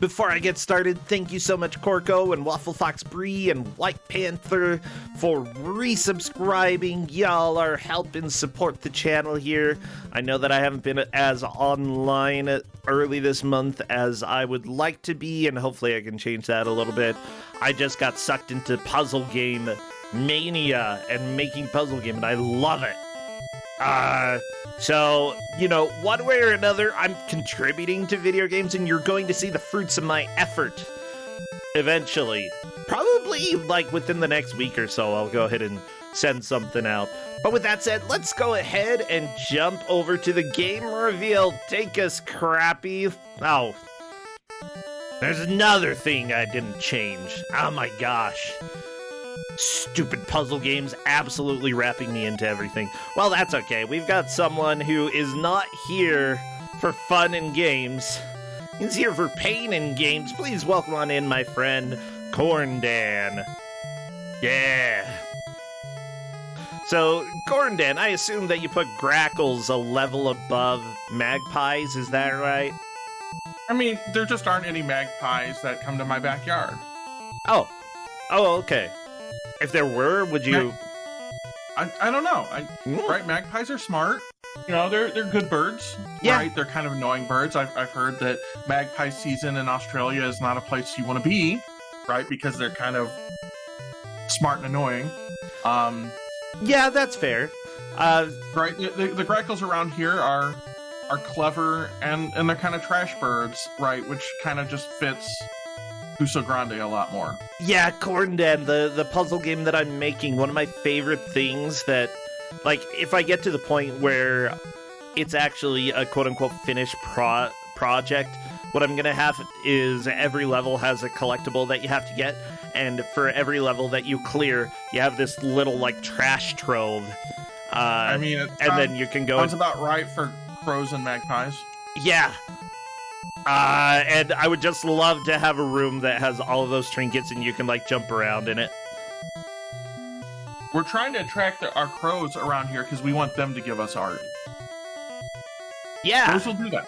Before I get started, thank you so much, Corco and Waffle Fox Bree and White Panther, for resubscribing. Y'all are helping support the channel here. I know that I haven't been as online early this month as I would like to be, and hopefully I can change that a little bit. I just got sucked into puzzle game mania and making puzzle game, and I love it. So, you know, one way or another, I'm contributing to video games, and you're going to see the fruits of my effort eventually. Probably, like, within the next week or so, I'll go ahead and send something out. But with that said, let's go ahead and jump over to the game reveal. Take us, Crappy. Oh, there's another thing I didn't change. Oh my gosh. Stupid puzzle games absolutely wrapping me into everything. Well, that's okay. We've got someone who is not here for fun and games. He's here for pain and games. Please welcome on in my friend, Corndan. Yeah. So, Corndan, I assume that you put Grackles a level above magpies, is that right? I mean, there just aren't any magpies that come to my backyard. Oh, okay. If there were, would you... I don't know. Right, magpies are smart. You know, they're good birds. Yeah. Right? They're kind of annoying birds. I've heard that magpie season in Australia is not a place you want to be, right? Because they're kind of smart and annoying. Yeah, that's fair. Right? The grackles around here are clever and they're kind of trash birds, right? Which kind of just fits Kusog7ande a lot more. Yeah, Corndan, the puzzle game that I'm making, one of my favorite things that, like, if I get to the point where it's actually a quote-unquote finished project, what I'm gonna have is every level has a collectible that you have to get, and for every level that you clear, you have this little, like, trash trove. I mean, then you can go... Sounds about right for crows and magpies. Yeah. And I would just love to have a room that has all of those trinkets and you can, like, jump around in it. We're trying to attract our crows around here because we want them to give us art. Yeah. Crows will do that.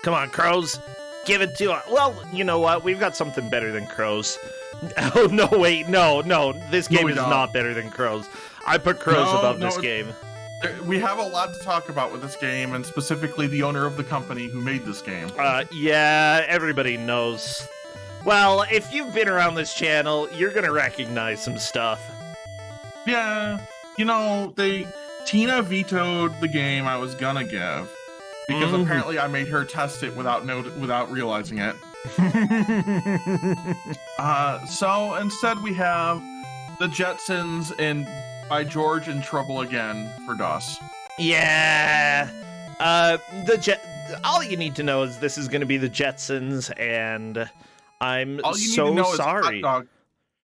Come on, crows. Give it to us. Well, you know what? We've got something better than crows. Oh, no, wait. No. This game is not better than crows. I put crows above this game. We have a lot to talk about with this game, and specifically the owner of the company who made this game. Yeah, everybody knows. Well, if you've been around this channel, you're gonna recognize some stuff. Yeah, you know, Tina vetoed the game I was gonna give, because apparently I made her test it without realizing it. So instead we have the Jetsons and by George in Trouble Again for DOS. Yeah. All you need to know is this is going to be the Jetsons, and I'm so sorry.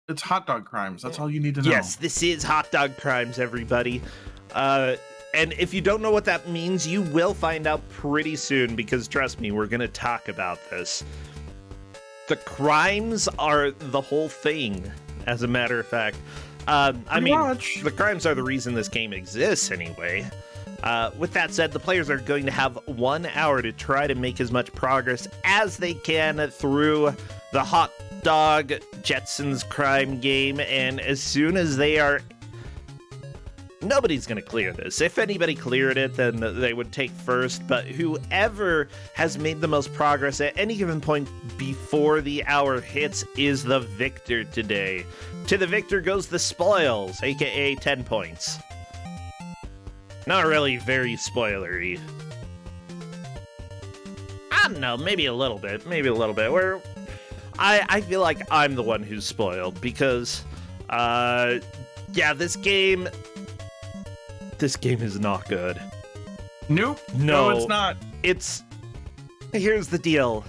It's hot dog crimes. That's all you need to know. Yes, this is hot dog crimes, everybody. And if you don't know what that means, you will find out pretty soon, because trust me, we're going to talk about this. The crimes are the whole thing, as a matter of fact. The crimes are the reason this game exists anyway. With that said, the players are going to have 1 hour to try to make as much progress as they can through the hot dog Jetsons crime game, and as soon as they are... Nobody's going to clear this. If anybody cleared it, then they would take first, but whoever has made the most progress at any given point before the hour hits is the victor today. To the victor goes the spoils, aka 10 points. Not really very spoilery. I don't know, maybe a little bit. I feel like I'm the one who's spoiled, because, yeah, this game is not good. Nope. No, it's not. Here's the deal.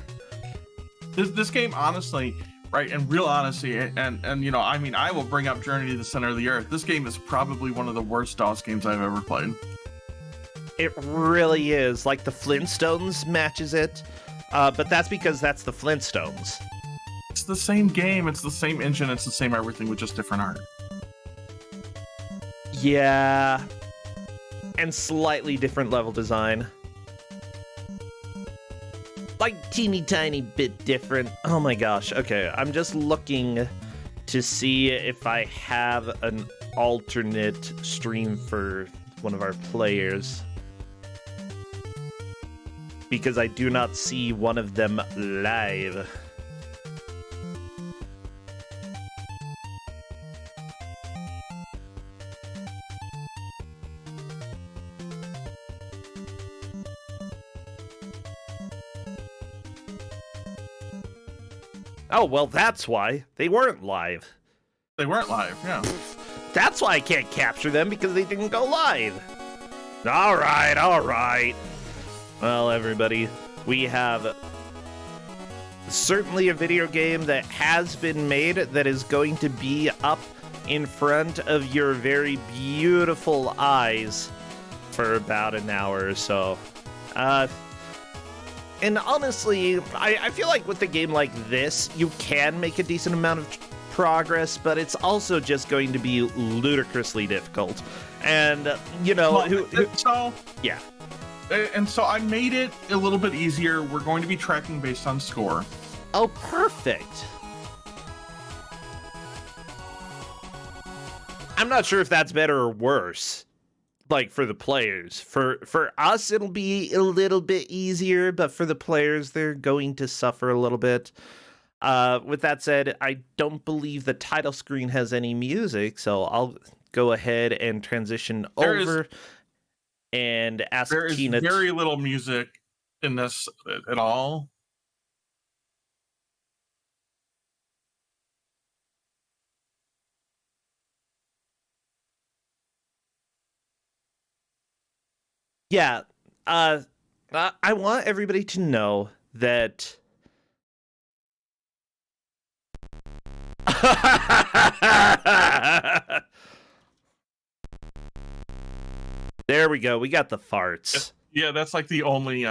This game, honestly, right, in real honesty, and you know, I mean, I will bring up Journey to the Center of the Earth. This game is probably one of the worst DOS games I've ever played. It really is. Like, the Flintstones matches it, but that's because that's the Flintstones. It's the same game, it's the same engine, it's the same everything with just different art. Yeah. And slightly different level design. like teeny tiny bit different. Oh my gosh. Okay, I'm just looking to see if I have an alternate stream for one of our players, because I do not see one of them live. Oh, well, that's why. They weren't live. They weren't live, yeah. That's why I can't capture them, because they didn't go live. All right, all right. Well, everybody, we have certainly a video game that has been made that is going to be up in front of your very beautiful eyes for about an hour or so. And honestly, I feel like with a game like this, you can make a decent amount of progress, but it's also just going to be ludicrously difficult. And, you know, yeah. And so I made it a little bit easier. We're going to be tracking based on score. Oh, perfect. I'm not sure if that's better or worse, like for the players. For us, it'll be a little bit easier, but for the players, they're going to suffer a little bit. With that said, I don't believe the title screen has any music, so I'll go ahead and transition over and ask Tina. There is very little music in this at all. Yeah, I want everybody to know that there we go. We got the farts. Yeah, that's like the only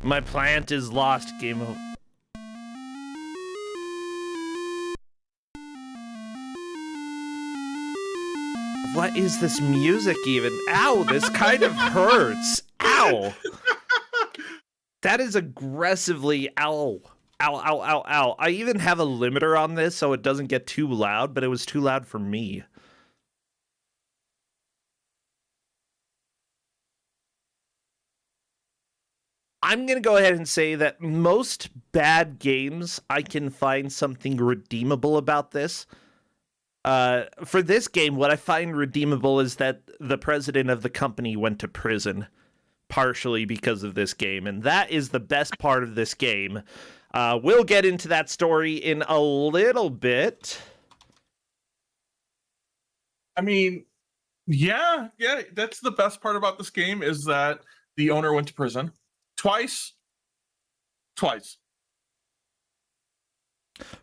My plant is lost. Game over. What is this music even? Ow, this kind of hurts. Ow. That is aggressively ow. Ow, ow, ow, ow. I even have a limiter on this so it doesn't get too loud, but it was too loud for me. I'm going to go ahead and say that most bad games, I can find something redeemable about this. For this game, what I find redeemable is that the president of the company went to prison, partially because of this game, and that is the best part of this game. We'll get into that story in a little bit. I mean, yeah, that's the best part about this game is that the owner went to prison. Twice.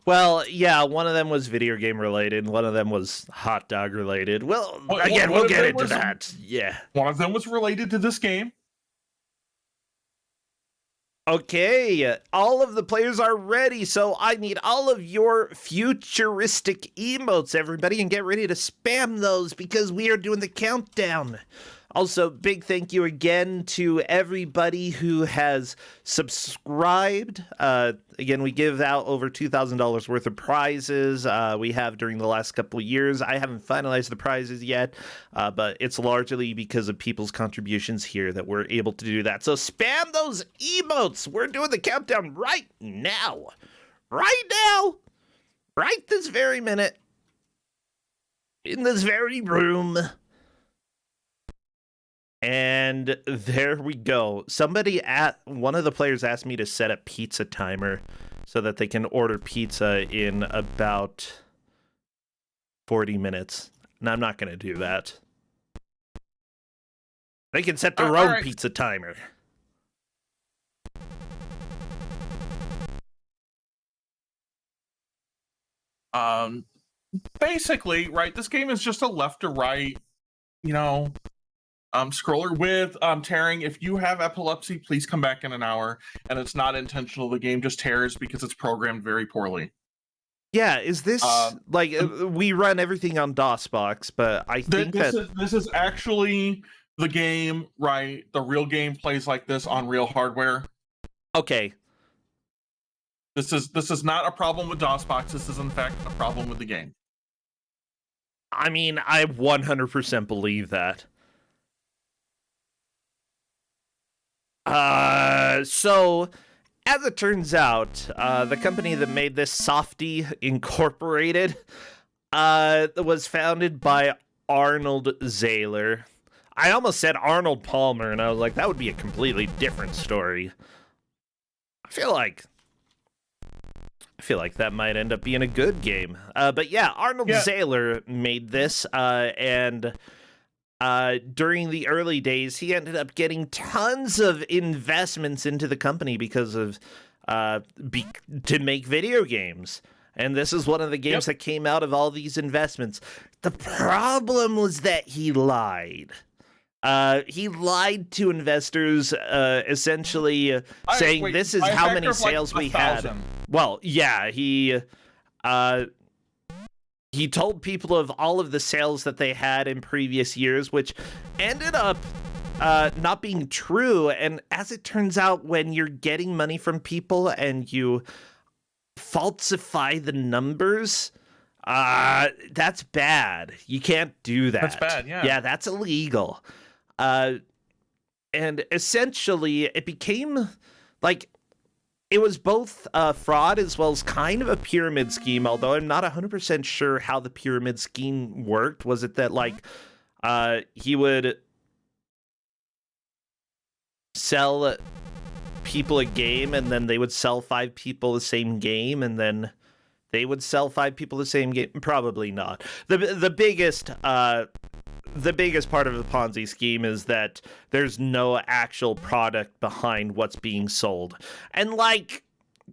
Well, yeah, one of them was video game related, one of them was hot dog related. Well, again, we'll get into that. Yeah. One of them was related to this game. Okay, all of the players are ready, so I need all of your futuristic emotes, everybody, and get ready to spam those because we are doing the countdown. Also, big thank you again to everybody who has subscribed. Again, we give out over $2,000 worth of prizes. We have during the last couple of years. I haven't finalized the prizes yet, but it's largely because of people's contributions here that we're able to do that. So spam those emotes. We're doing the countdown right now. Right now. Right this very minute. In this very room. And there we go. One of the players asked me to set a pizza timer so that they can order pizza in about 40 minutes. And I'm not going to do that. They can set their own pizza timer. Basically, right, this game is just a left to right, scroller with tearing. If you have epilepsy, please come back in an hour. And it's not intentional. The game just tears because it's programmed very poorly. Yeah, is this we run everything on DOSBox, but I think this is actually the game, right? The real game plays like this on real hardware. Okay. This is not a problem with DOSBox. This is in fact a problem with the game. I mean, I 100% believe that. So, as it turns out, the company that made this, Softy Incorporated, was founded by Arnold Zahler. I almost said Arnold Palmer, and I was like, that would be a completely different story. I feel like that might end up being a good game. But yeah, Arnold Zahler made this, and during the early days, he ended up getting tons of investments into the company because of to make video games. And this is one of the games that came out of all these investments. The problem was that he lied. He lied to investors, essentially saying, this is how many sales we had. Well, yeah, he told people of all of the sales that they had in previous years, which ended up not being true. And as it turns out, when you're getting money from people and you falsify the numbers, that's bad. You can't do that. That's bad, yeah. Yeah, that's illegal. And essentially, it became like it was both fraud as well as kind of a pyramid scheme, although I'm not 100% sure how the pyramid scheme worked. Was it that, like, he would sell people a game and then they would sell 5 people the same game and then they would sell 5 people the same game? Probably not. The biggest part of the Ponzi scheme is that there's no actual product behind what's being sold. And, like,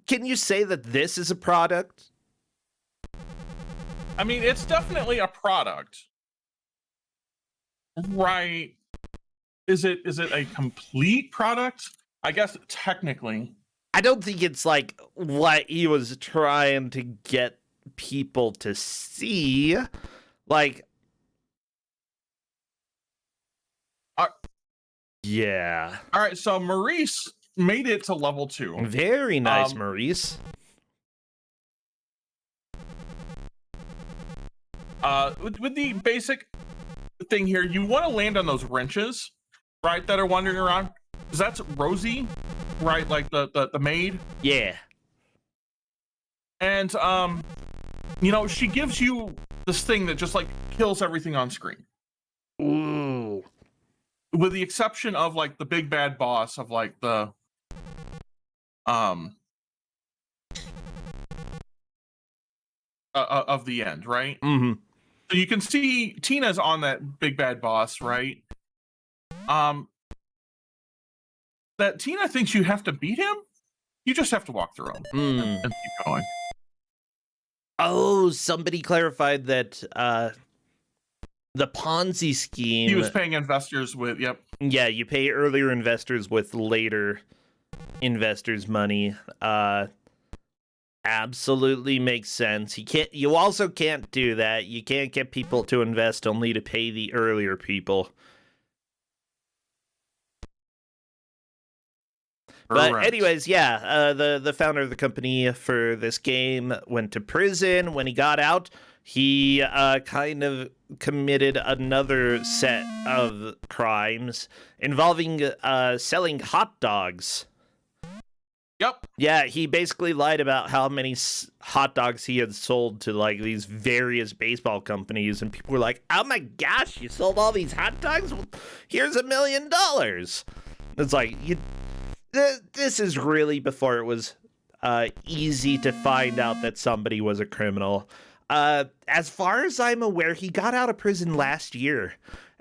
can you say that this is a product? I mean, it's definitely a product. Right. Is it a complete product? I guess technically. I don't think it's, like, what he was trying to get people to see. Like, yeah. All right, so Maurice made it to level 2. Very nice, Maurice. With the basic thing here, you want to land on those wrenches, right, that are wandering around. Because that's Rosie, right, like the maid. Yeah. And, you know, she gives you this thing that just, like, kills everything on screen. Ooh. With the exception of, like, the big bad boss of, like, the of the end, right? Mm-hmm. So you can see Tina's on that big bad boss, right? That Tina thinks you have to beat him. You just have to walk through him and keep going. Oh, somebody clarified that the Ponzi scheme. He was paying investors with, yep. Yeah, you pay earlier investors with later investors' money. Absolutely makes sense. You also can't do that. You can't get people to invest only to pay the earlier people. But anyways, yeah, the founder of the company for this game went to prison. When he got out, he kind of committed another set of crimes involving selling hot dogs. Yep. Yeah, he basically lied about how many hot dogs he had sold to, like, these various baseball companies, and people were like, "Oh my gosh, you sold all these hot dogs? Well, here's $1 million." It's like, this is really before it was easy to find out that somebody was a criminal. As far as I'm aware, he got out of prison last year,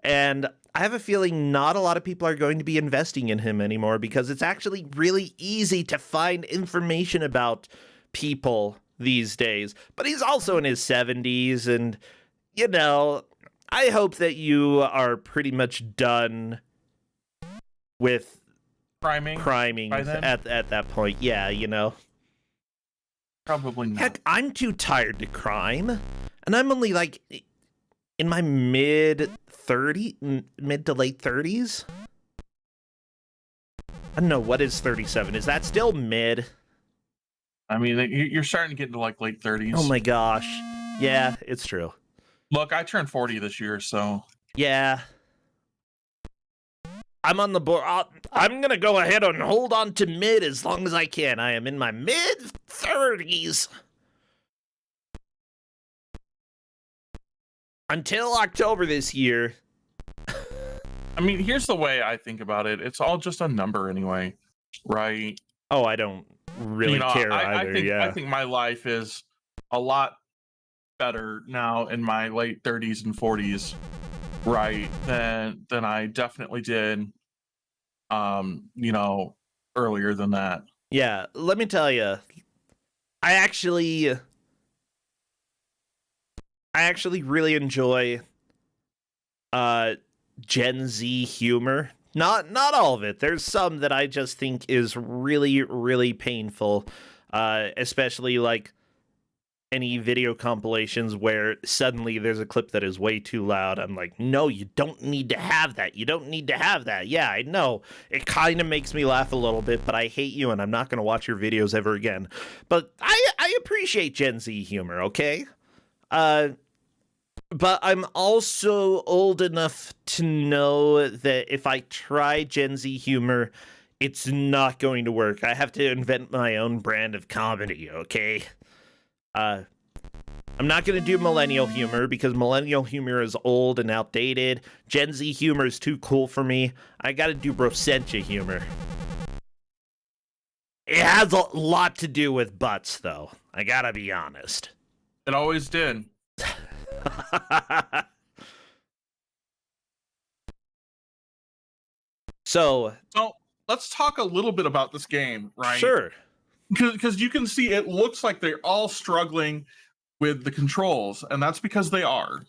and I have a feeling not a lot of people are going to be investing in him anymore because it's actually really easy to find information about people these days. But he's also in his 70s, and, you know, I hope that you are pretty much done with criming at that point. Yeah, you know. Probably not. Heck, I'm too tired to crime, and I'm only, like, in my mid to late 30s. I don't know, what is 37? Is that still mid? I mean, you're starting to get into like late 30s. Oh my gosh. Yeah, it's true. Look, I turned 40 this year, so yeah. I'm on the board. I'm going to go ahead and hold on to mid as long as I can. I am in my mid 30s. Until October this year. I mean, here's the way I think about it. It's all just a number anyway, right? Oh, I don't really care either. I think my life is a lot better now in my late 30s and 40s, right, than I definitely did earlier than that. Yeah, let me tell you, I actually really enjoy Gen Z humor. Not all of it. There's some that I just think is really, really painful, especially like any video compilations where suddenly there's a clip that is way too loud. I'm like, no, you don't need to have that. You don't need to have that. Yeah, I know. It kind of makes me laugh a little bit, but I hate you and I'm not going to watch your videos ever again. But I appreciate Gen Z humor, okay? But I'm also old enough to know that if I try Gen Z humor, it's not going to work. I have to invent my own brand of comedy, okay? I'm not going to do millennial humor because millennial humor is old and outdated. Gen Z humor is too cool for me. I got to do Brosentia humor. It has a lot to do with butts, though. I got to be honest. It always did. So let's talk a little bit about this game, right? Sure. Because you can see it looks like they're all struggling with the controls, and that's because they are.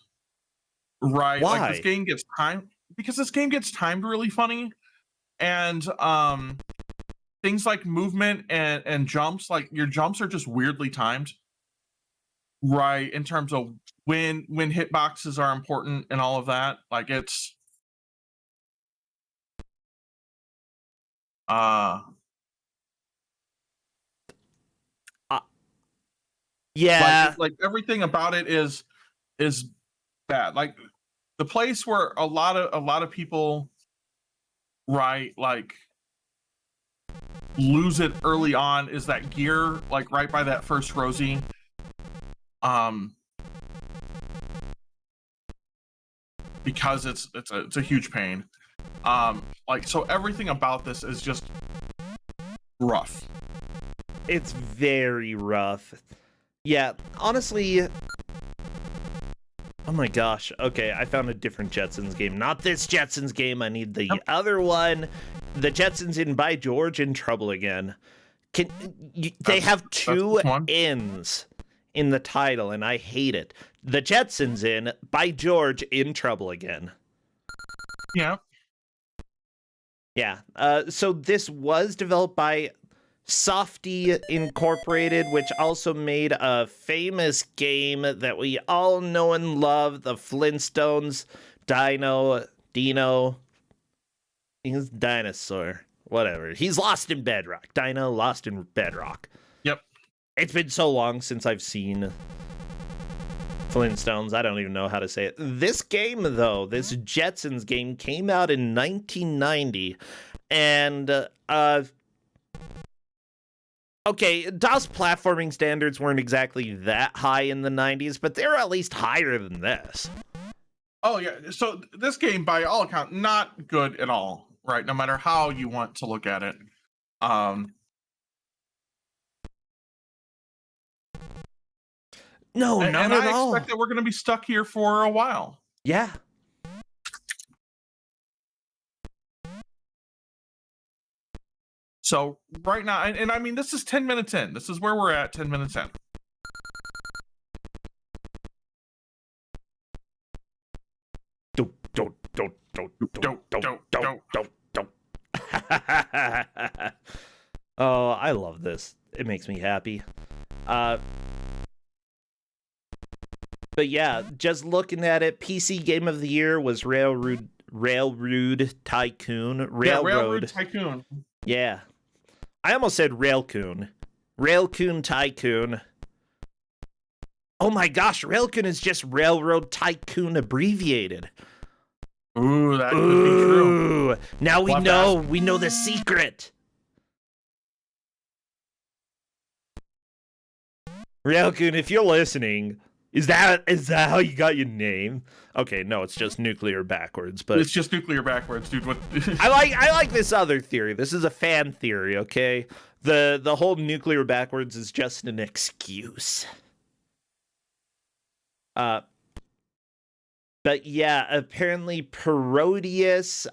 Right? Why? Like this game gets timed really funny, and things like movement and jumps, like your jumps are just weirdly timed. Right, in terms of when hitboxes are important and all of that. Like it's yeah, like everything about it is bad. Like the place where a lot of people, right, like lose it early on is that gear, like right by that first Rosie. Because it's a huge pain. Like, so everything about this is just rough. It's very rough. Yeah, honestly. Oh my gosh. Okay, I found a different Jetsons game. Not this Jetsons game. I need the other one. The Jetsons in By George in Trouble Again. They have two N's in the title, and I hate it. The Jetsons in By George in Trouble Again. Yeah. Yeah. So this was developed by Softy Incorporated, which also made a famous game that we all know and love, the Flintstones. Dino. He's dinosaur. Whatever. He's lost in Bedrock. Dino lost in Bedrock. Yep. It's been so long since I've seen Flintstones, I don't even know how to say it. This game, though, this Jetsons game, came out in 1990, and okay, DOS platforming standards weren't exactly that high in the 90s, but they're at least higher than this. Oh yeah, so this game, by all accounts, not good at all, right? No matter how you want to look at it. No, not at all. I expect that we're going to be stuck here for a while. Yeah. So right now, and I mean, this is 10 minutes in. This is where we're at, 10 minutes in. Don't. Oh, I love this. It makes me happy. But yeah, just looking at it, PC Game of the Year was Railroad Tycoon. Railroad Tycoon. Yeah. I almost said Railcoon. Railcoon Tycoon. Oh my gosh, Railcoon is just Railroad Tycoon abbreviated. Ooh, that could be true. Now we know the secret. Railcoon, if you're listening, is that how you got your name? Okay, no, it's just nuclear backwards, but it's just nuclear backwards, dude. What? I like this other theory. This is a fan theory, okay? The whole nuclear backwards is just an excuse. But yeah, apparently Parodius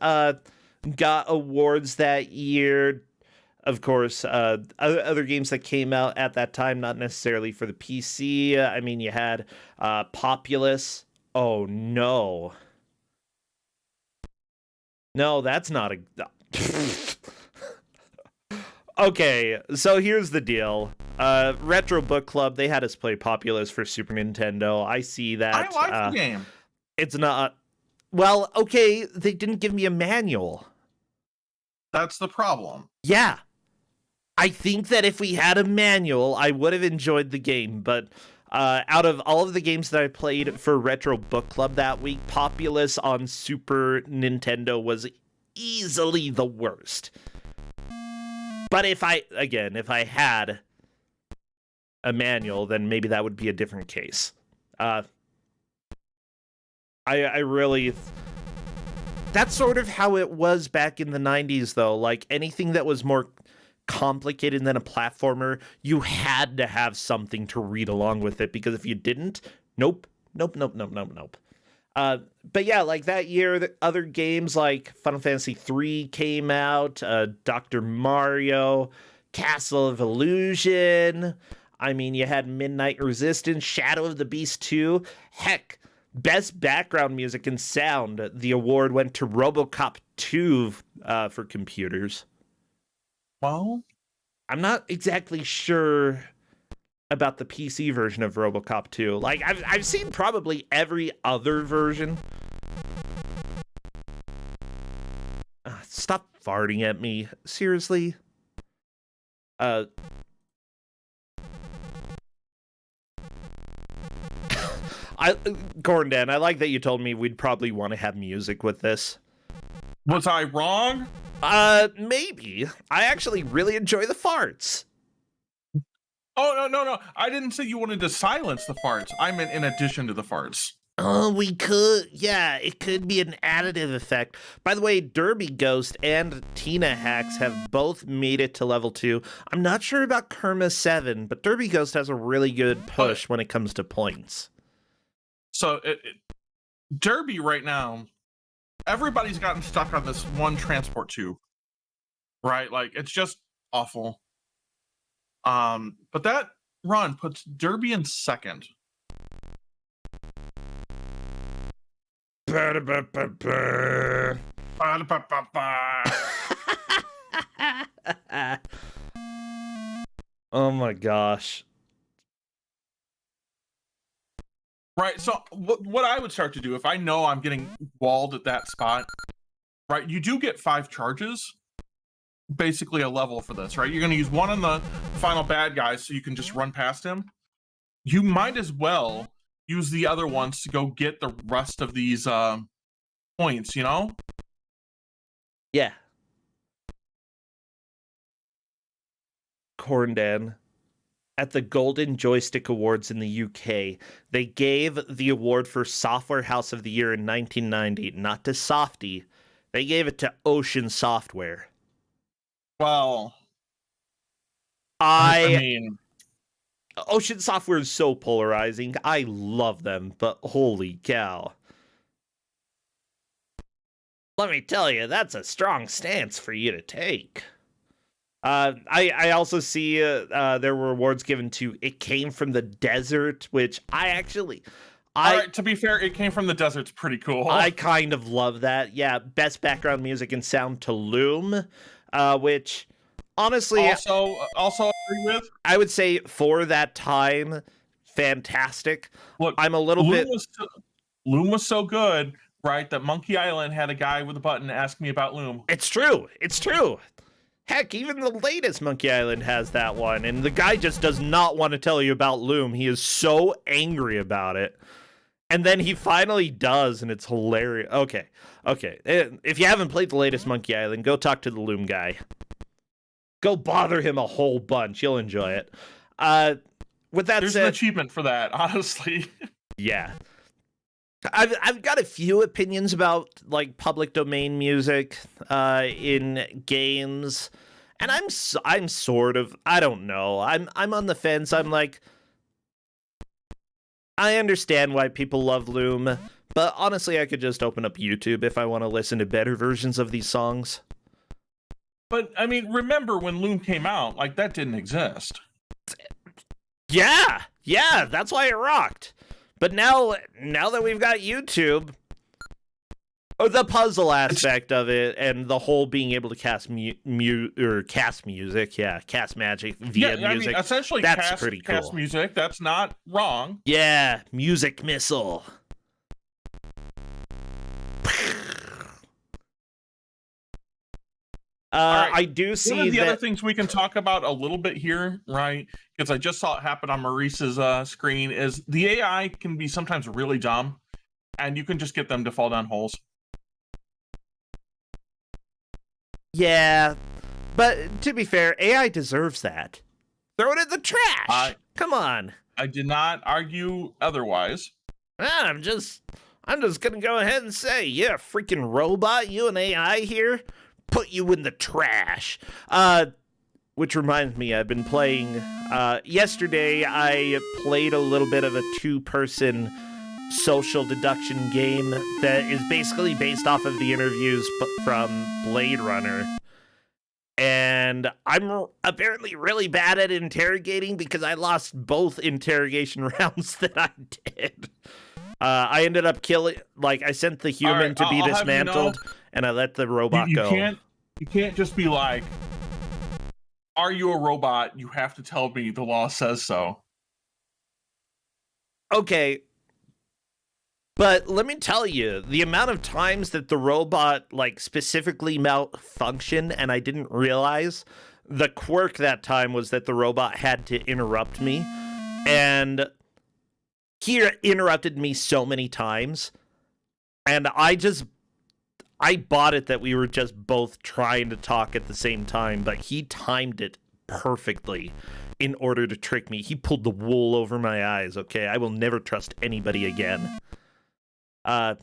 got awards that year. Of course, other games that came out at that time, not necessarily for the PC. I mean, you had Populous. Oh, no. No, that's not a... Okay, so here's the deal. Retro Book Club, they had us play Populous for Super Nintendo. I see that. I like the game. It's not... Well, okay, they didn't give me a manual. That's the problem. Yeah. I think that if we had a manual, I would have enjoyed the game, but out of all of the games that I played for Retro Book Club that week, Populous on Super Nintendo was easily the worst. But if I had a manual, then maybe that would be a different case. I really... That's sort of how it was back in the 90s, though. Like, anything that was more complicated than a platformer, you had to have something to read along with it, because if you didn't, nope. But yeah, like that year, the other games like Final Fantasy III came out, Dr. Mario, Castle of Illusion. I mean, you had Midnight Resistance, Shadow of the Beast 2. Heck, Best Background Music and Sound, the award went to RoboCop 2 for computers. Well, I'm not exactly sure about the PC version of RoboCop 2. Like, I've seen probably every other version. Stop farting at me. Seriously? Corndan, I like that you told me we'd probably want to have music with this. Was I wrong? Maybe. I actually really enjoy the farts. Oh, no. I didn't say you wanted to silence the farts. I meant in addition to the farts. Oh, we could. Yeah, it could be an additive effect. By the way, Derby Ghost and Tina Hacks have both made it to level 2. I'm not sure about Kerma 7, but Derby Ghost has a really good push when it comes to points. So, Derby right now, everybody's gotten stuck on this one transport tube. Right? Like, it's just awful. But that run puts Derby in second. Oh my gosh. Right, so what I would start to do if I know I'm getting walled at that spot, right, you do get 5 charges, basically a level for this, right? You're going to use one on the final bad guy so you can just run past him. You might as well use the other ones to go get the rest of these points, you know? Yeah. Corndan. At the Golden Joystick Awards in the UK, they gave the award for Software House of the Year in 1990, not to Softy. They gave it to Ocean Software. Well, I mean, Ocean Software is so polarizing. I love them, but holy cow. Let me tell you, that's a strong stance for you to take. I also see there were awards given to It Came from the Desert, which all right, to be fair, It Came from the Desert's pretty cool. I kind of love that. Yeah, Best Background Music and Sound to Loom, which honestly also agree with. I would say for that time, fantastic. Look, I'm a little bit. Loom was so good, right? That Monkey Island had a guy with a button ask me about Loom. It's true. Heck, even the latest Monkey Island has that one, and the guy just does not want to tell you about Loom. He is so angry about it. And then he finally does, and it's hilarious. Okay. If you haven't played the latest Monkey Island, go talk to the Loom guy. Go bother him a whole bunch. You'll enjoy it. With that There's said, an achievement for that, honestly. yeah. I've got a few opinions about like public domain music in games, and I'm sort of, I don't know. I'm on the fence. I'm like, I understand why people love Loom, but honestly, I could just open up YouTube if I want to listen to better versions of these songs. But I mean, remember when Loom came out? Like, that didn't exist. Yeah, that's why it rocked. But now that we've got YouTube, the puzzle aspect of it and the whole being able to cast music, cast magic via music. I mean, essentially, that's pretty cool. Cast music, that's not wrong. Yeah, music missile. Right. I do see one of the other things we can talk about a little bit here, right? Because I just saw it happen on Maurice's screen, is the AI can be sometimes really dumb, and you can just get them to fall down holes. Yeah, but to be fair, AI deserves that. Throw it in the trash. Come on. I did not argue otherwise. I'm just gonna go ahead and say, yeah, freaking robot, you and AI here. Put you in the trash. Which reminds me, I've been playing, yesterday I played a little bit of a 2-person social deduction game that is basically based off of the interviews from Blade Runner. And I'm apparently really bad at interrogating because I lost both interrogation rounds that I did. I ended up killing, like, I sent the human to be dismantled, and I let the robot go. You can't just be like, are you a robot? You have to tell me the law says so. Okay. But let me tell you, the amount of times that the robot, like, specifically malfunctioned and I didn't realize, the quirk that time was that the robot had to interrupt me. And he interrupted me so many times. And I bought it that we were just both trying to talk at the same time, but he timed it perfectly in order to trick me. He pulled the wool over my eyes, okay? I will never trust anybody again. I'm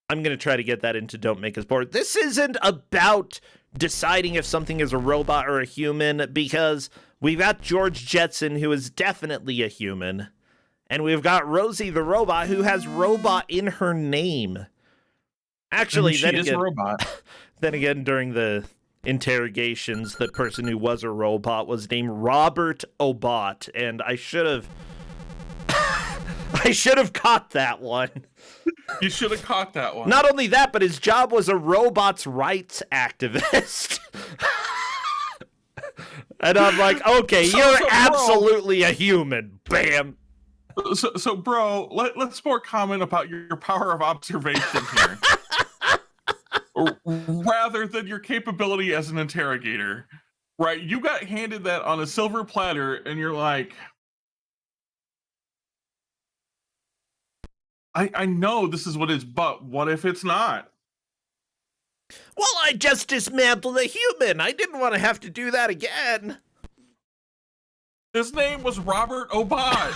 going to try to get that into Don't Make Us Bored. This isn't about deciding if something is a robot or a human, because we've got George Jetson, who is definitely a human, and we've got Rosie the robot, who has robot in her name. Actually, she is a robot. Then again, during the interrogations, the person who was a robot was named Robert Obot, and I should have caught that one. You should have caught that one. Not only that, but his job was a robots' rights activist. And I'm like, okay, you're absolutely a human. Bam. So bro, let's more comment about your power of observation here. Rather than your capability as an interrogator, right? You got handed that on a silver platter, and you're like, I know this is what it is, but what if it's not? Well, I just dismantled a human. I didn't want to have to do that again. His name was Robert Obot.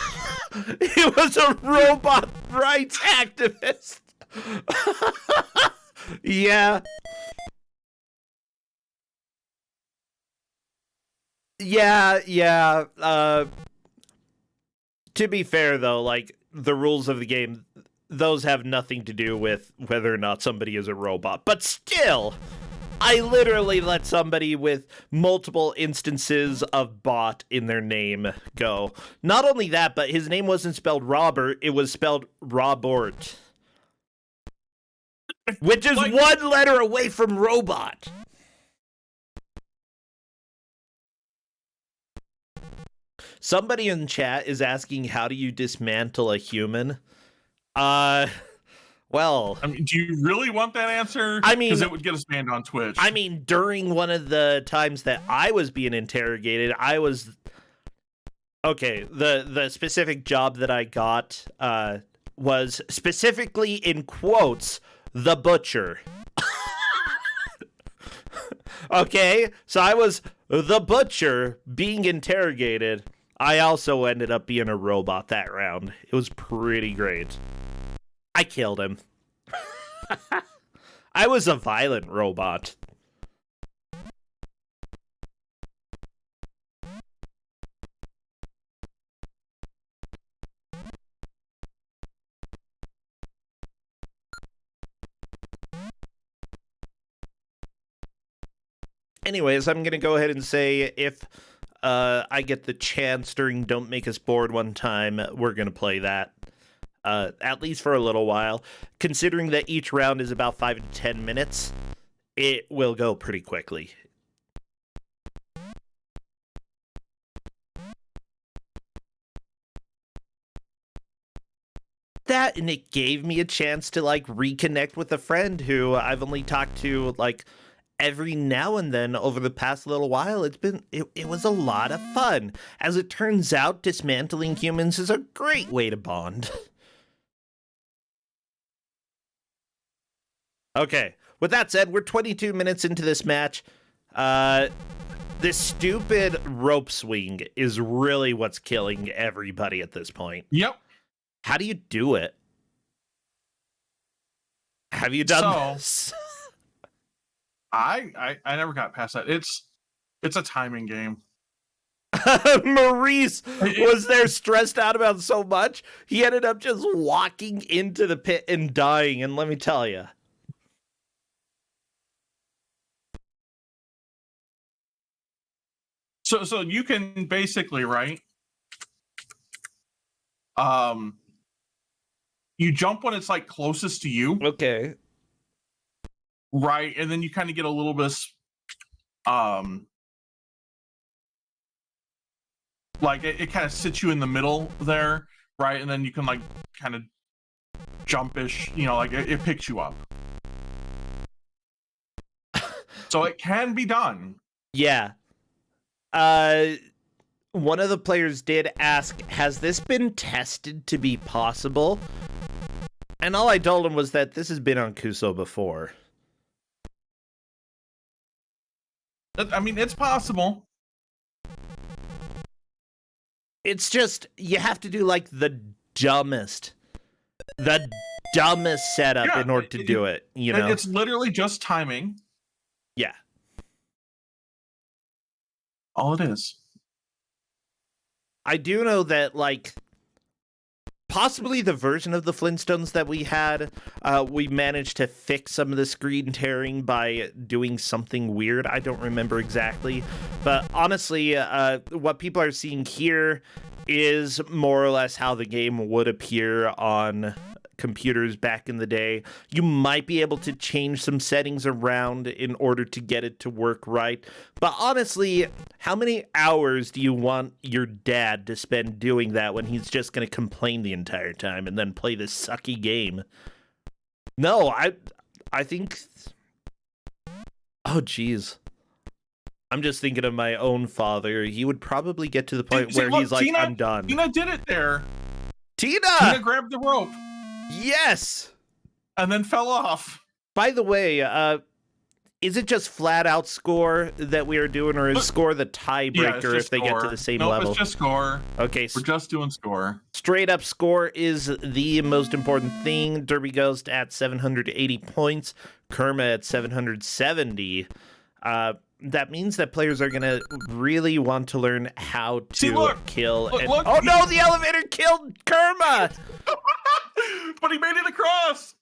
He was a robot rights activist. Yeah. To be fair, though, like, the rules of the game, those have nothing to do with whether or not somebody is a robot. But still, I literally let somebody with multiple instances of bot in their name go. Not only that, but his name wasn't spelled Robert, it was spelled Robert. Which is one letter away from robot. Somebody in chat is asking, how do you dismantle a human? Well, Well, I mean, do you really want that answer? I mean, because it would get us banned on Twitch. I mean, during one of the times that I was being interrogated, I was okay. The specific job that I got was specifically in quotes the butcher. Okay, so I was the butcher being interrogated. I also ended up being a robot that round. It was pretty great. I killed him. I was a violent robot. Anyways, I'm going to go ahead and say if I get the chance during Don't Make Us Bored one time, we're going to play that. At least for a little while. Considering that each round is about 5 to 10 minutes, it will go pretty quickly. That, and it gave me a chance to like reconnect with a friend who I've only talked to like every now and then over the past little while. It was a lot of fun. As it turns out, dismantling humans is a great way to bond. Okay, with that said, we're 22 minutes into this match. This stupid rope swing is really what's killing everybody at this point. Yep. How do you do it? Have you done this? I never got past that. It's a timing game. Maurice was there stressed out about so much, he ended up just walking into the pit and dying, and let me tell you. So you can basically, right? You jump when it's like closest to you. Okay. Right, and then you kind of get a little bit like it kind of sits you in the middle there, right? And then you can like kind of jumpish, like it picks you up. So it can be done. Yeah. One of the players did ask, has this been tested to be possible? And all I told him was that this has been on Kuso before. I mean, it's possible. It's just, you have to do like the dumbest setup in order to do it, you know? It's literally just timing. Yeah. All it is. I do know that, like, possibly the version of the Flintstones that we had, we managed to fix some of the screen tearing by doing something weird. I don't remember exactly. But honestly, what people are seeing here is more or less how the game would appear on computers back in the day. You might be able to change some settings around in order to get it to work right. But honestly, how many hours do you want your dad to spend doing that when he's just going to complain the entire time and then play this sucky game? No, I think... Oh, geez. I'm just thinking of my own father. He would probably get to the point where he's like, Tina, I'm done. Tina did it there. Tina grabbed the rope. Yes! And then fell off. By the way, is it just flat out score that we are doing, or is score the tiebreaker if they get to the same level? It's just score. Okay. We're just doing score. Straight up score is the most important thing. Derby Ghost at 780 points. Kerma at 770. That means that players are going to really want to learn how to kill. Look, oh no, the elevator killed Kerma! But he made it across!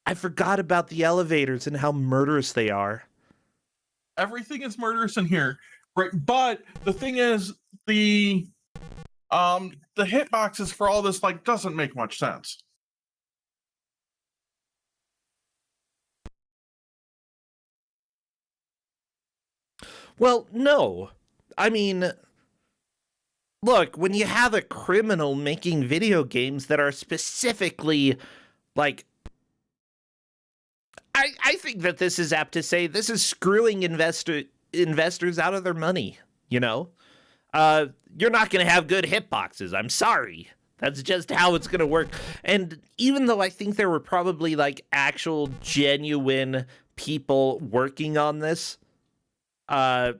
I forgot about the elevators and how murderous they are. Everything is murderous in here. Right, but the thing is, the hitboxes for all this like doesn't make much sense. Well, no. I mean, look, when you have a criminal making video games that are specifically like, I think that this is apt to say this is screwing investors out of their money, you know? You're not going to have good hitboxes. I'm sorry. That's just how it's going to work. And even though I think there were probably like actual genuine people working on this, and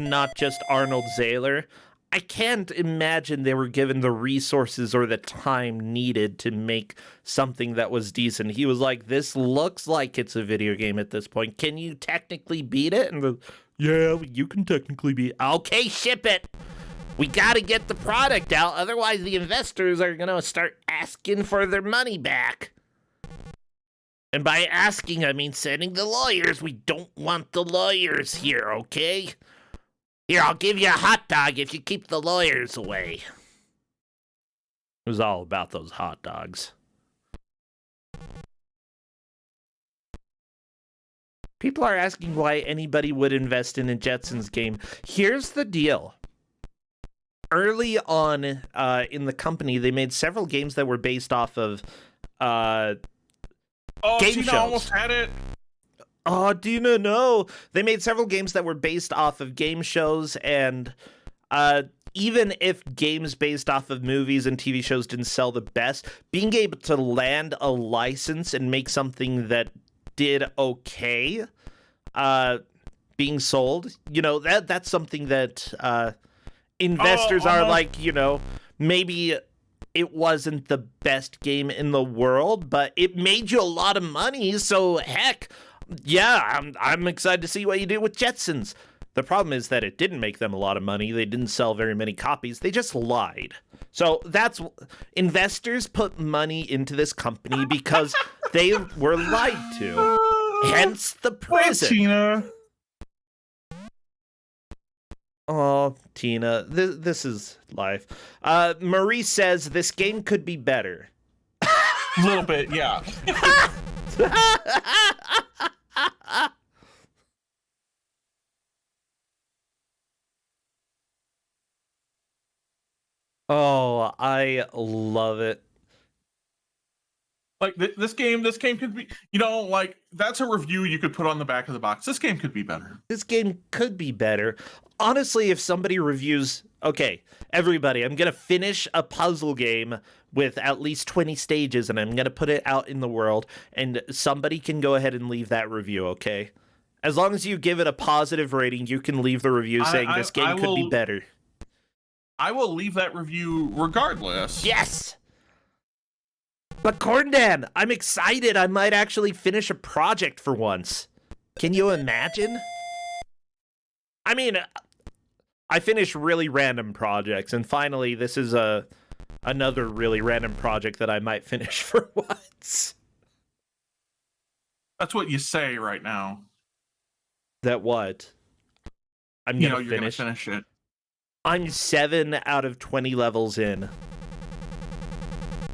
not just Arnold Zahler, I can't imagine they were given the resources or the time needed to make something that was decent. He was like, this looks like it's a video game at this point. Can you technically beat it? And yeah, you can technically beat it. Okay, ship it. We got to get the product out. Otherwise, the investors are going to start asking for their money back. And by asking, I mean sending the lawyers. We don't want the lawyers here, okay? Here, I'll give you a hot dog if you keep the lawyers away. It was all about those hot dogs. People are asking why anybody would invest in a Jetsons game. Here's the deal. Early on in the company, they made several games that were based off of game Tina shows. Almost had it. Oh, Dina, no. They made several games that were based off of game shows, and even if games based off of movies and TV shows didn't sell the best, being able to land a license and make something that did okay being sold, you know, that's something that investors are like, you know, maybe it wasn't the best game in the world, but it made you a lot of money, so heck, yeah, I'm excited to see what you do with Jetsons. The problem is that it didn't make them a lot of money. They didn't sell very many copies. They just lied. So that's investors put money into this company because they were lied to. Hence the prison. Wait, Tina. Oh, Tina, this is life. Marie says this game could be better. A little bit, yeah. Oh, I love it. Like this game could be, you know, like that's a review you could put on the back of the box. This game could be better. This game could be better. Honestly, if somebody reviews, okay, everybody, I'm going to finish a puzzle game with at least 20 stages and I'm going to put it out in the world and somebody can go ahead and leave that review, okay? As long as you give it a positive rating, you can leave the review saying this game could be better. I will leave that review regardless. Yes! But Corndan, I'm excited. I might actually finish a project for once. Can you imagine? I mean, I finish really random projects, and finally, this is another really random project that I might finish for once. That's what you say right now. That what? I'm You're gonna gonna finish it. I'm 7 out of 20 levels in.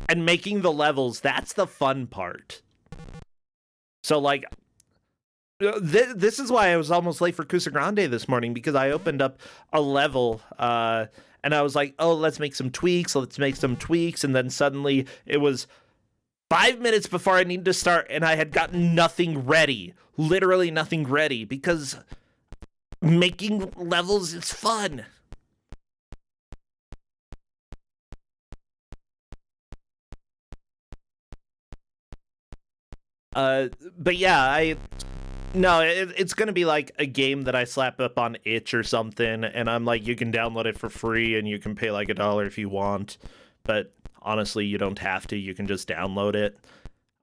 And making the levels, that's the fun part. So, like, this is why I was almost late for Kusog7ande this morning, because I opened up a level, and I was like, oh, let's make some tweaks, and then suddenly it was 5 minutes before I needed to start, and I had gotten nothing ready. Literally nothing ready, because making levels is fun. But yeah, it's gonna be like a game that I slap up on itch or something, and I'm like, you can download it for free, and you can pay like $1 if you want, but honestly, you don't have to. You can just download it.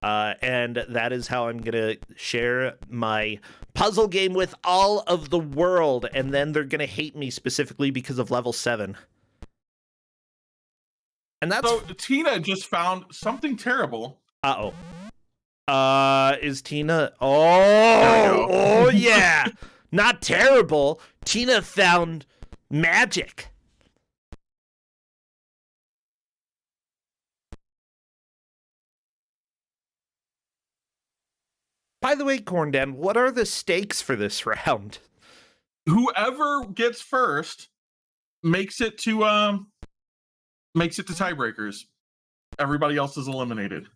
And that is how I'm gonna share my puzzle game with all of the world, and then they're gonna hate me specifically because of level 7. And that's so Tina just found something terrible. Uh-oh. Is Tina? Oh yeah. Not terrible. Tina found magic. By the way, Corndan, what are the stakes for this round? Whoever gets first makes it to Makes it to tiebreakers. Everybody else is eliminated.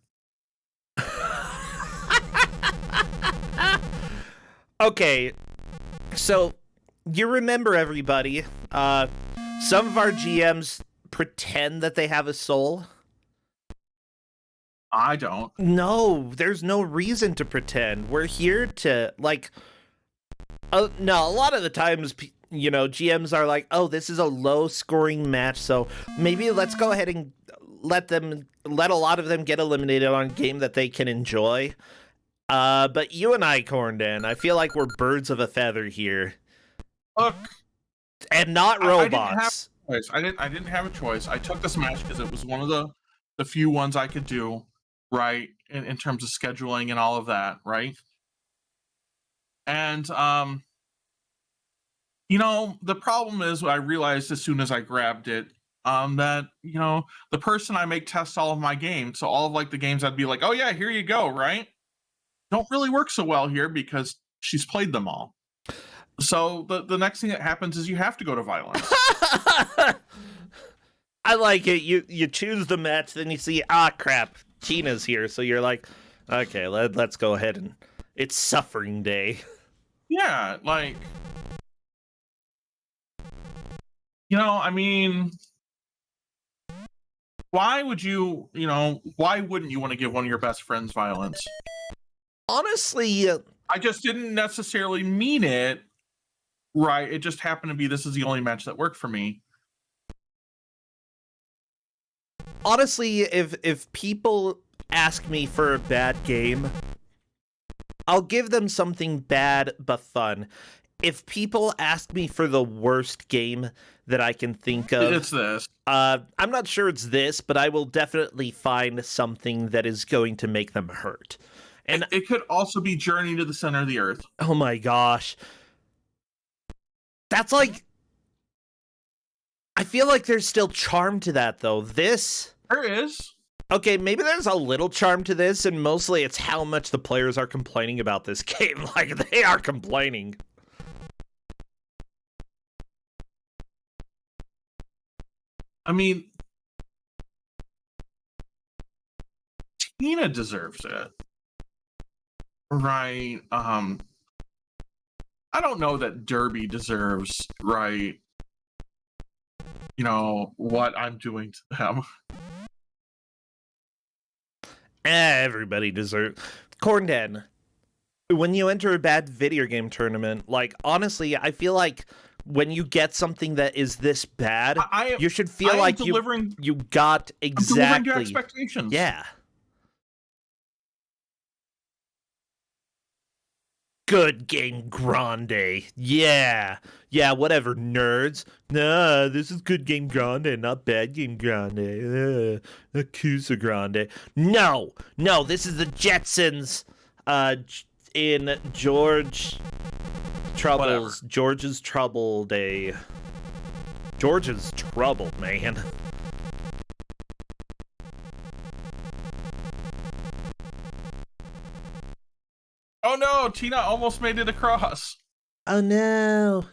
Okay, so you remember, everybody, some of our GMs pretend that they have a soul. I don't. No, there's no reason to pretend. We're here to, like, no, a lot of the times, GMs are like, oh, this is a low-scoring match, so maybe let's go ahead and let a lot of them get eliminated on a game that they can enjoy. But you and I, Corndan, I feel like we're birds of a feather here. Look, and not robots. I didn't have a choice. I took this match because it was one of the few ones I could do, right, in terms of scheduling and all of that, right? And the problem is, I realized as soon as I grabbed it, that the person I make test all of my games, so all of like the games I'd be like, oh yeah, here you go, right? Don't really work so well here because she's played them all. So the next thing that happens is you have to go to violence. I like it. You choose the match, then you see, crap, Tina's here. So you're like, okay, let's go ahead and it's suffering day. Yeah, like, I mean, why wouldn't you want to give one of your best friends violence? Honestly, I just didn't necessarily mean it, right? It just happened to be this is the only match that worked for me. Honestly, if people ask me for a bad game, I'll give them something bad but fun. If people ask me for the worst game that I can think of, it's this. I'm not sure it's this, but I will definitely find something that is going to make them hurt. And it could also be Journey to the Center of the Earth. Oh my gosh. That's like... I feel like there's still charm to that, though. This... There is. Okay, maybe there's a little charm to this, and mostly it's how much the players are complaining about this game. Like, they are complaining. I mean... Tina deserves it. Right. I don't know that Derby deserves, right, what I'm doing to them. Everybody deserves... Corndan, when you enter a bad video game tournament, like, honestly, I feel like when you get something that is this bad, you should feel like you got exactly... I'm delivering your expectations. Yeah. Good game, Grande. Yeah. Yeah, whatever, nerds. Nah, this is good game Grande, not bad game Grande. Kusog7ande. No, this is the Jetsons. In George's Trouble Day. George's Trouble, man. Oh no, Tina almost made it across. Oh no.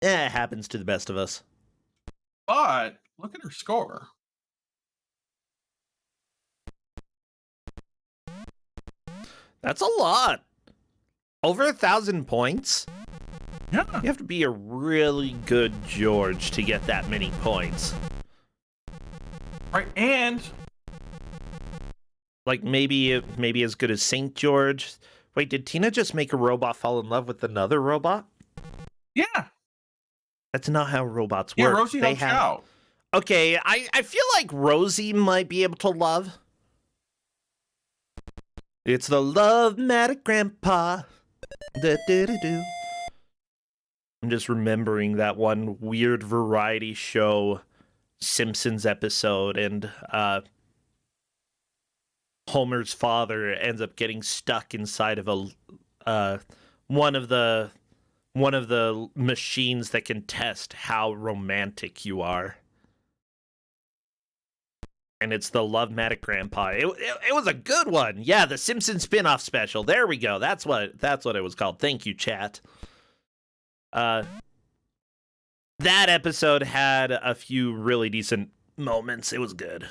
It happens to the best of us. But look at her score. That's a lot. Over 1,000 points? Yeah. You have to be a really good George to get that many points. Right, and... like, maybe as good as St. George. Wait, did Tina just make a robot fall in love with another robot? Yeah. That's not how robots work. Yeah, Rosie helps you out. Okay, I feel like Rosie might be able to love. It's the Love-Matic Grandpa. Da-da-da-do. I'm just remembering that one weird variety show Simpsons episode, and Homer's father ends up getting stuck inside of one of the machines that can test how romantic you are. And it's the Love-Matic Grandpa. It was a good one. Yeah, the Simpsons spin-off special. There we go. That's what it was called. Thank you, chat. That episode had a few really decent moments. It was good.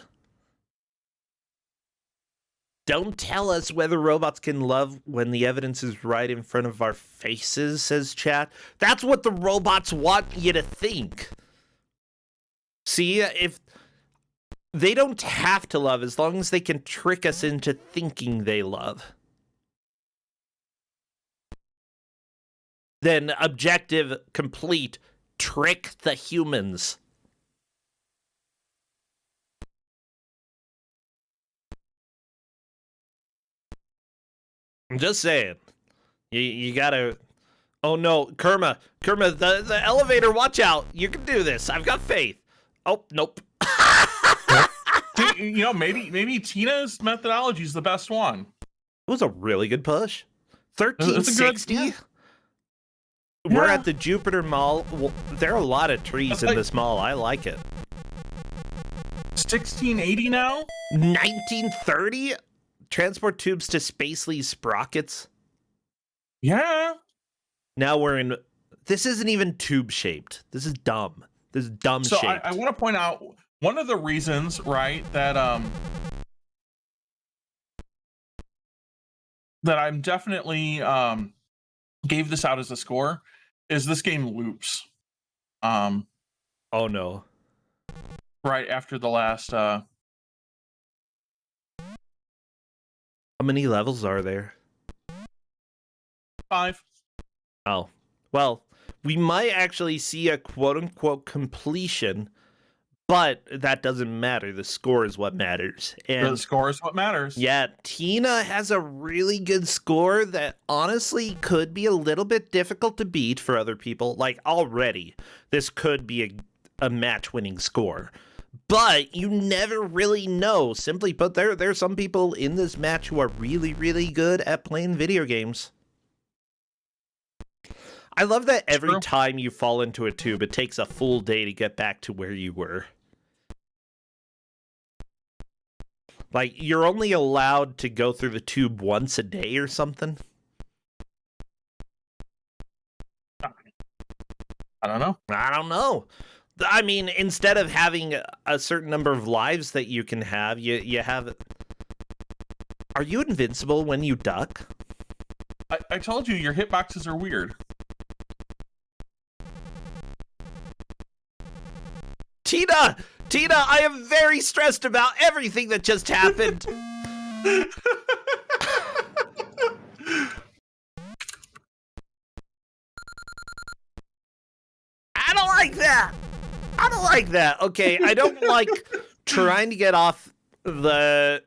Don't tell us whether robots can love when the evidence is right in front of our faces, says chat. That's what the robots want you to think. See, if they don't have to love as long as they can trick us into thinking they love. Then objective, complete, trick the humans. I'm just saying. You gotta... Oh no, Kerma, the elevator, watch out. You can do this. I've got faith. Oh, nope. You know, maybe Tina's methodology is the best one. It was a really good push. 1360? Yeah. We're at the Jupiter Mall. Well, there are a lot of trees in this mall. I like it. 1680 now? 1930? Transport tubes to Spacely sprockets? Yeah. Now we're in... This isn't even tube-shaped. This is dumb. This is dumb-shaped. So I want to point out one of the reasons, right, that that I'm definitely gave this out as a score is this game loops. Oh no. Right after the last How many levels are there? 5. Oh. Well, we might actually see a quote-unquote completion, but that doesn't matter. The score is what matters. And the score is what matters. yeah, Tina has a really good score that honestly could be a little bit difficult to beat for other people. Like, already, this could be a match-winning score. But you never really know. Simply put, there are some people in this match who are really, really good at playing video games. I love that every time you fall into a tube, it takes a full day to get back to where you were. Like, you're only allowed to go through the tube once a day or something? I don't know. I don't know. I mean, instead of having a certain number of lives that you can have, you have... Are you invincible when you duck? I told you, your hitboxes are weird. Tina, I am very stressed about everything that just happened. I don't like that. I don't like that. Okay, I don't like trying to get off the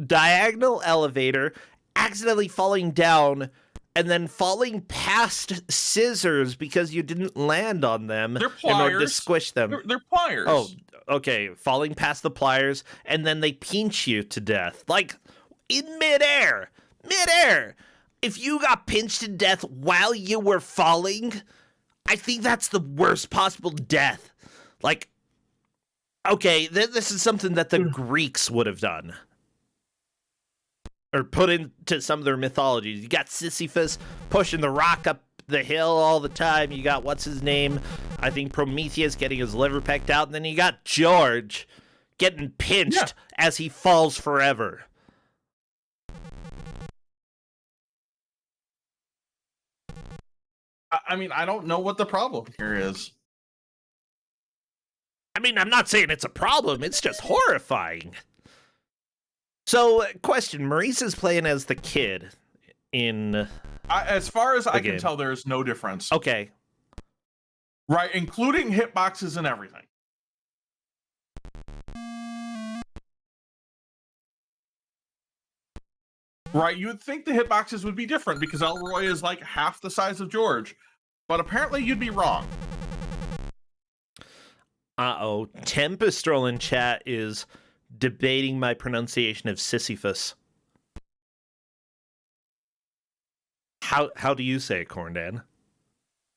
diagonal elevator, accidentally falling down, and then falling past scissors because you didn't land on them in order to squish them. They're pliers. Oh, okay. Falling past the pliers, and then they pinch you to death. Like, in midair. If you got pinched to death while you were falling, I think that's the worst possible death. Like, okay, this is something that the Greeks would have done. Or put into some of their mythologies. You got Sisyphus pushing the rock up the hill all the time. You got, what's his name? I think Prometheus getting his liver pecked out. And then you got George getting pinched as he falls forever. I mean, I don't know what the problem here is. I mean, I'm not saying it's a problem. It's just horrifying. So, question. Maurice is playing as the kid in as far as I game. can tell, there is no difference. Okay. Right, including hitboxes and everything. Right, you would think the hitboxes would be different because Elroy is like half the size of George. But apparently you'd be wrong. Uh-oh. Tempestrel in chat is debating my pronunciation of Sisyphus. How do you say it, Corndan?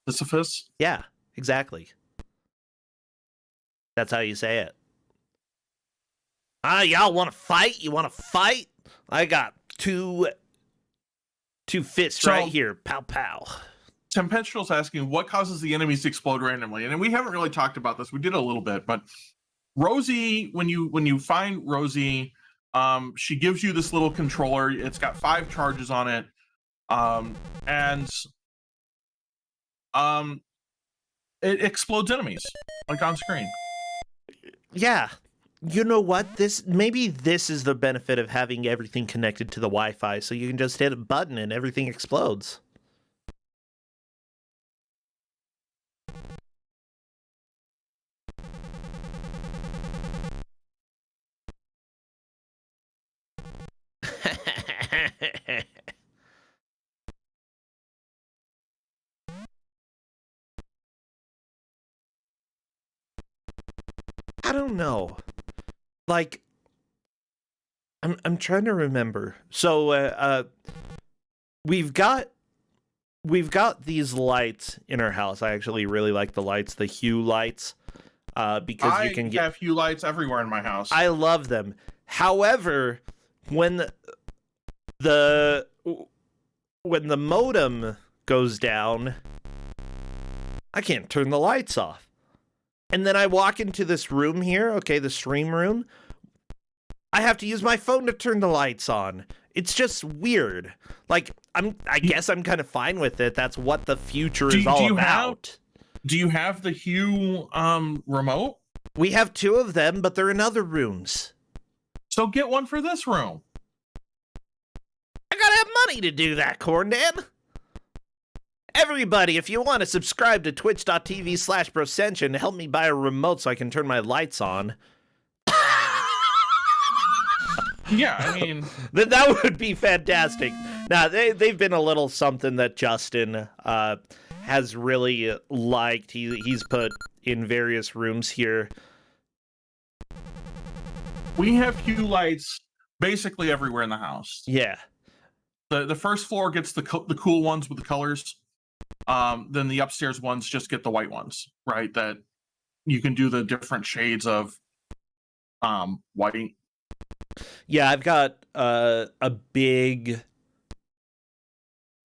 Sisyphus? Yeah, exactly. That's how you say it. Y'all want to fight? You want to fight? I got two fists right here. Pow, pow. Tempestral's asking, what causes the enemies to explode randomly? And we haven't really talked about this. We did a little bit, but Rosie, when you find Rosie, she gives you this little controller. It's got 5 charges on it, and it explodes enemies like on screen. Yeah. You know what? Maybe this is the benefit of having everything connected to the Wi-Fi, so you can just hit a button and everything explodes. I don't know. Like, I'm trying to remember. So we've got these lights in our house. I actually really like the lights, the Hue lights, because you can I have Hue lights everywhere in my house. I love them. However, when the modem goes down, I can't turn the lights off. And then I walk into this room here, okay, the stream room. I have to use my phone to turn the lights on. It's just weird. Like, I guess I'm kind of fine with it. That's what the future is all about. Do you have the Hue remote? We have 2 of them, but they're in other rooms. So get one for this room. I gotta have money to do that, Corndan. Everybody, if you want to subscribe to twitch.tv/Brosension to help me buy a remote so I can turn my lights on. Yeah, I mean... that would be fantastic. Now, they've been a little something that Justin has really liked. He's put in various rooms here. We have Hue lights basically everywhere in the house. Yeah. The first floor gets the cool ones with the colors. Then the upstairs ones just get the white ones, right? That you can do the different shades of white. Yeah, I've got a big...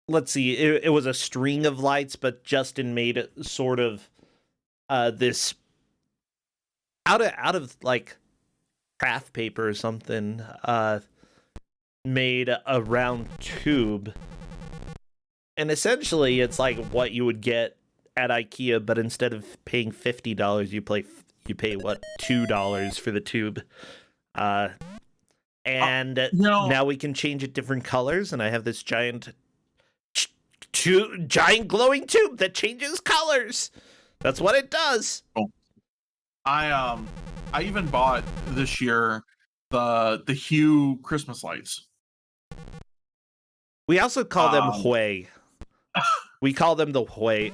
Let's see, it was a string of lights, but Justin made it sort of this out of like craft paper or something, made a round tube. And essentially, it's like what you would get at IKEA, but instead of paying $50, you pay what, $2 for the tube. And now we can change it different colors, and I have this giant glowing tube that changes colors. That's what it does. Oh. I even bought this year the Hue Christmas lights. We also call them Hui. We call them the Hui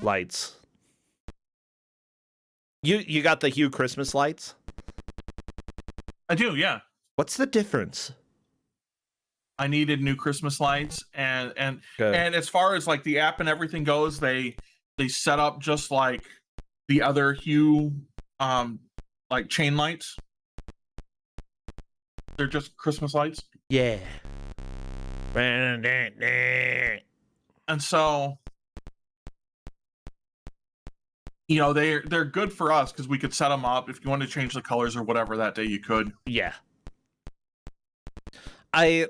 lights. You got the Hue Christmas lights? I do, yeah. What's the difference? I needed new Christmas lights, and as far as like the app and everything goes, they set up just like the other Hue like chain lights. They're just Christmas lights. Yeah. And so, you know, they're good for us because we could set them up if you want to change the colors or whatever that day. You could. Yeah. Are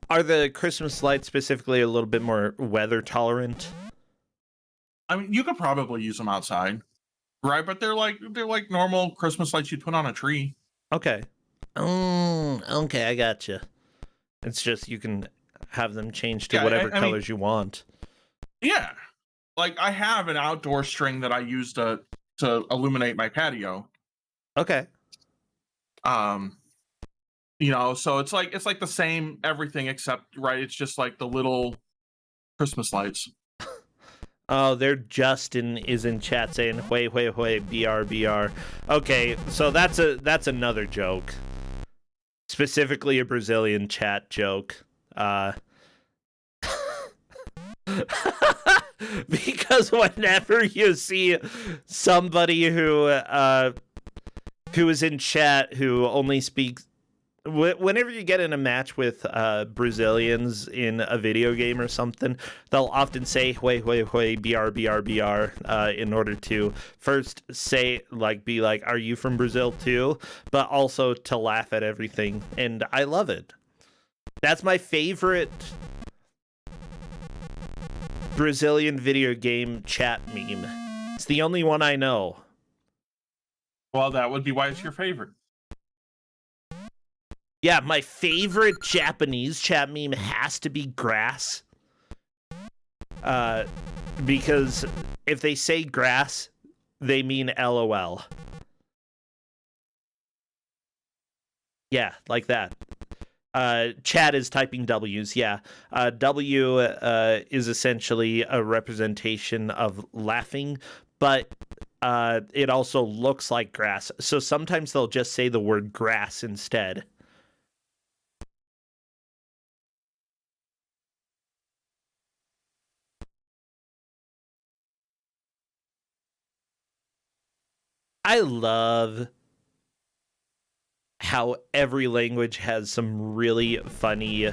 the Christmas lights specifically a little bit more weather tolerant? I mean, you could probably use them outside, right? But they're like normal Christmas lights you'd put on a tree. Okay. Okay, I gotcha. It's just you can have them change to whatever colors you want. Yeah. Like, I have an outdoor string that I use to illuminate my patio. Okay. You know, so it's like the same everything except, right, it's just like the little Christmas lights. Oh, Justin is in chat saying "Hui hui hui BR." Okay, so that's another joke. Specifically a Brazilian chat joke. Because whenever you see somebody who is in chat who only speaks whenever you get in a match with Brazilians in a video game or something, they'll often say "hoi hoi hoi br br br" in order to first say be like, "Are you from Brazil too?" But also to laugh at everything, and I love it. That's my favorite Brazilian video game chat meme. It's the only one I know. Well, that would be why it's your favorite. Yeah, my favorite Japanese chat meme has to be grass. Because if they say grass, they mean LOL. Yeah, like that. Chat is typing W's, yeah. W is essentially a representation of laughing, but it also looks like grass. So sometimes they'll just say the word grass instead. I love how every language has some really funny,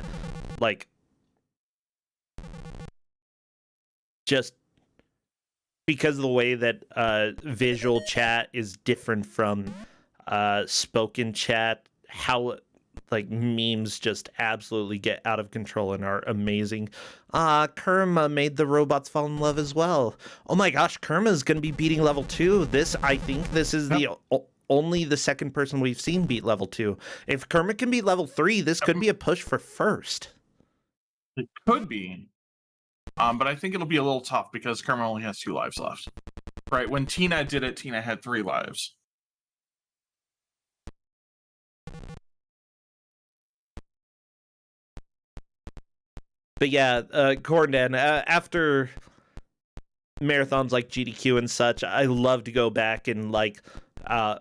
just because of the way that visual chat is different from spoken chat, how memes just absolutely get out of control and are amazing. Kerma made the robots fall in love as well. Oh my gosh, Kerma's gonna be beating level 2. I think this is only the second person we've seen beat level 2. If Kerma can beat level 3, this could be a push for first. It could be. But I think it'll be a little tough because Kerma only has 2 lives left. Right, when Tina did it, Tina had 3 lives. But yeah, Corndan, after marathons like GDQ and such, I love to go back and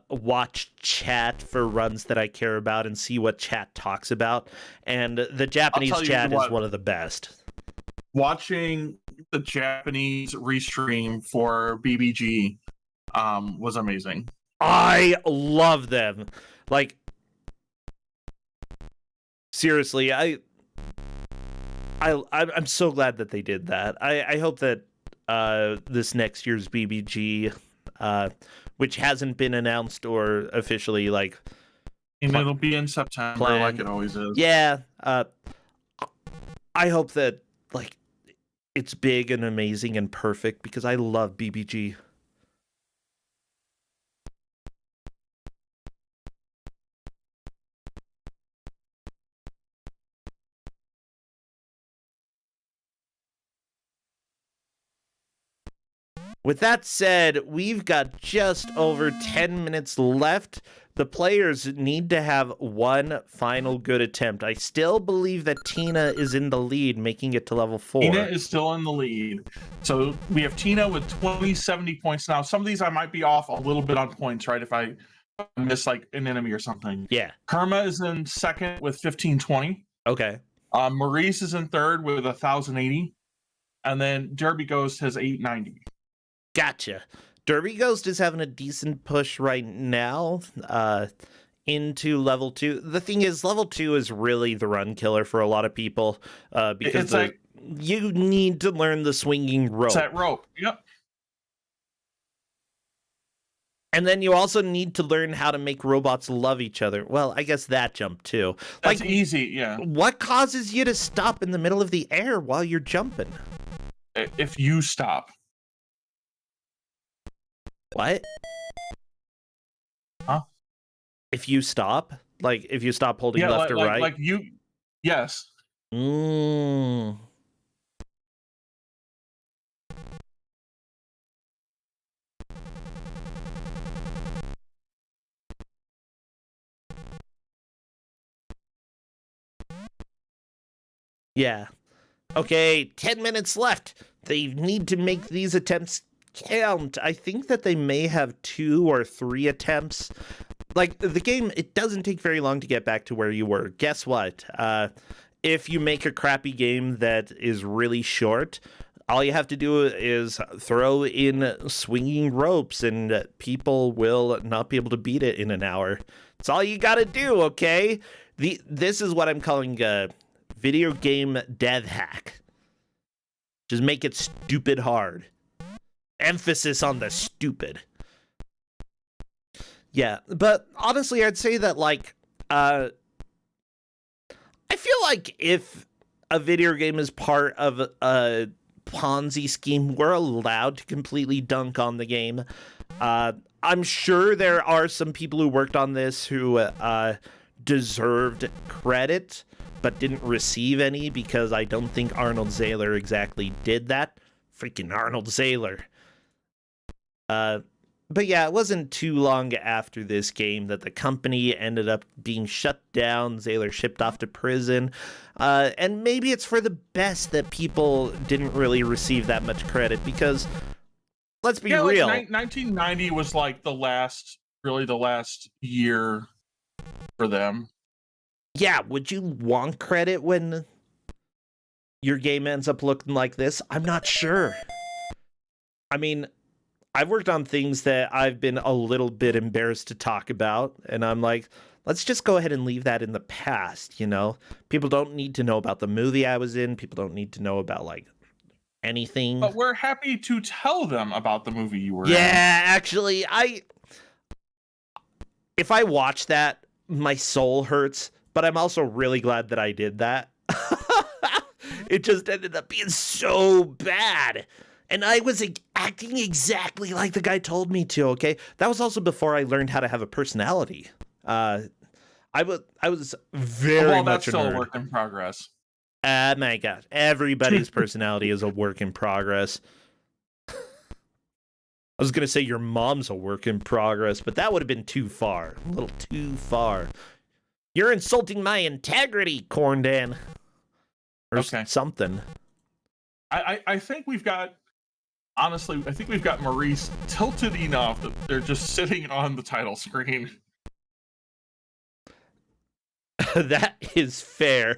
watch chat for runs that I care about and see what chat talks about. And the Japanese chat is one of the best. Watching the Japanese restream for BBG was amazing. I love them. Seriously, I'm so glad that they did that. I hope that this next year's BBG, which hasn't been announced or officially and it'll be in September, planned, like it always is. Yeah, I hope that it's big and amazing and perfect because I love BBG. With that said, we've got just over 10 minutes left. The players need to have one final good attempt. I still believe that Tina is in the lead, making it to level 4. Tina is still in the lead. So we have Tina with 2070 points now. Some of these I might be off a little bit on points, right? If I miss an enemy or something. Yeah. Kerma is in second with 1520. Okay. Maurice is in third with 1080. And then Derby Ghost has 890. Gotcha. Derby Ghost is having a decent push right now into level 2. The thing is, level 2 is really the run killer for a lot of people because you need to learn the swinging rope. It's that rope, yep. And then you also need to learn how to make robots love each other. Well, I guess that jump too. That's easy, yeah. What causes you to stop in the middle of the air while you're jumping? If you stop. What? Huh? If you stop? If you stop holding left or right? Yes. Yeah. Okay, 10 minutes left. They need to make these attempts count. I think that they may have 2 or 3 attempts. The game, it doesn't take very long to get back to where you were. Guess what? If you make a crappy game that is really short, all you have to do is throw in swinging ropes and people will not be able to beat it in an hour. It's all you gotta do, okay? This is what I'm calling a video game dev hack. Just make it stupid hard. Emphasis on the stupid. Yeah, but honestly, I'd say that, like, I feel like if a video game is part of a Ponzi scheme, we're allowed to completely dunk on the game. I'm sure there are some people who worked on this who deserved credit, but didn't receive any, because I don't think Arnold Zahler exactly did that. Freaking Arnold Zahler. But yeah, it wasn't too long after this game that the company ended up being shut down. Zahler shipped off to prison. And maybe it's for the best that people didn't really receive that much credit, because let's be real. 1990 was like the last year for them. Yeah, would you want credit when your game ends up looking like this? I'm not sure. I mean, I've worked on things that I've been a little bit embarrassed to talk about, and I'm like, let's just go ahead and leave that in the past, you know? People don't need to know about the movie I was in. People don't need to know about, like, anything. But we're happy to tell them about the movie you were in. Yeah, actually, if I watch that, my soul hurts, but I'm also really glad that I did that. It just ended up being so bad. And I was acting exactly like the guy told me to, okay? That was also before I learned how to have a personality. I was very well, much that's still a a work in progress. My God. Everybody's personality is a work in progress. I was going to say your mom's a work in progress, but that would have been too far. A little too far. You're insulting my integrity, Corndan. Or something. I think we've got... Honestly, I think we've got Maurice tilted enough that they're just sitting on the title screen. That is fair.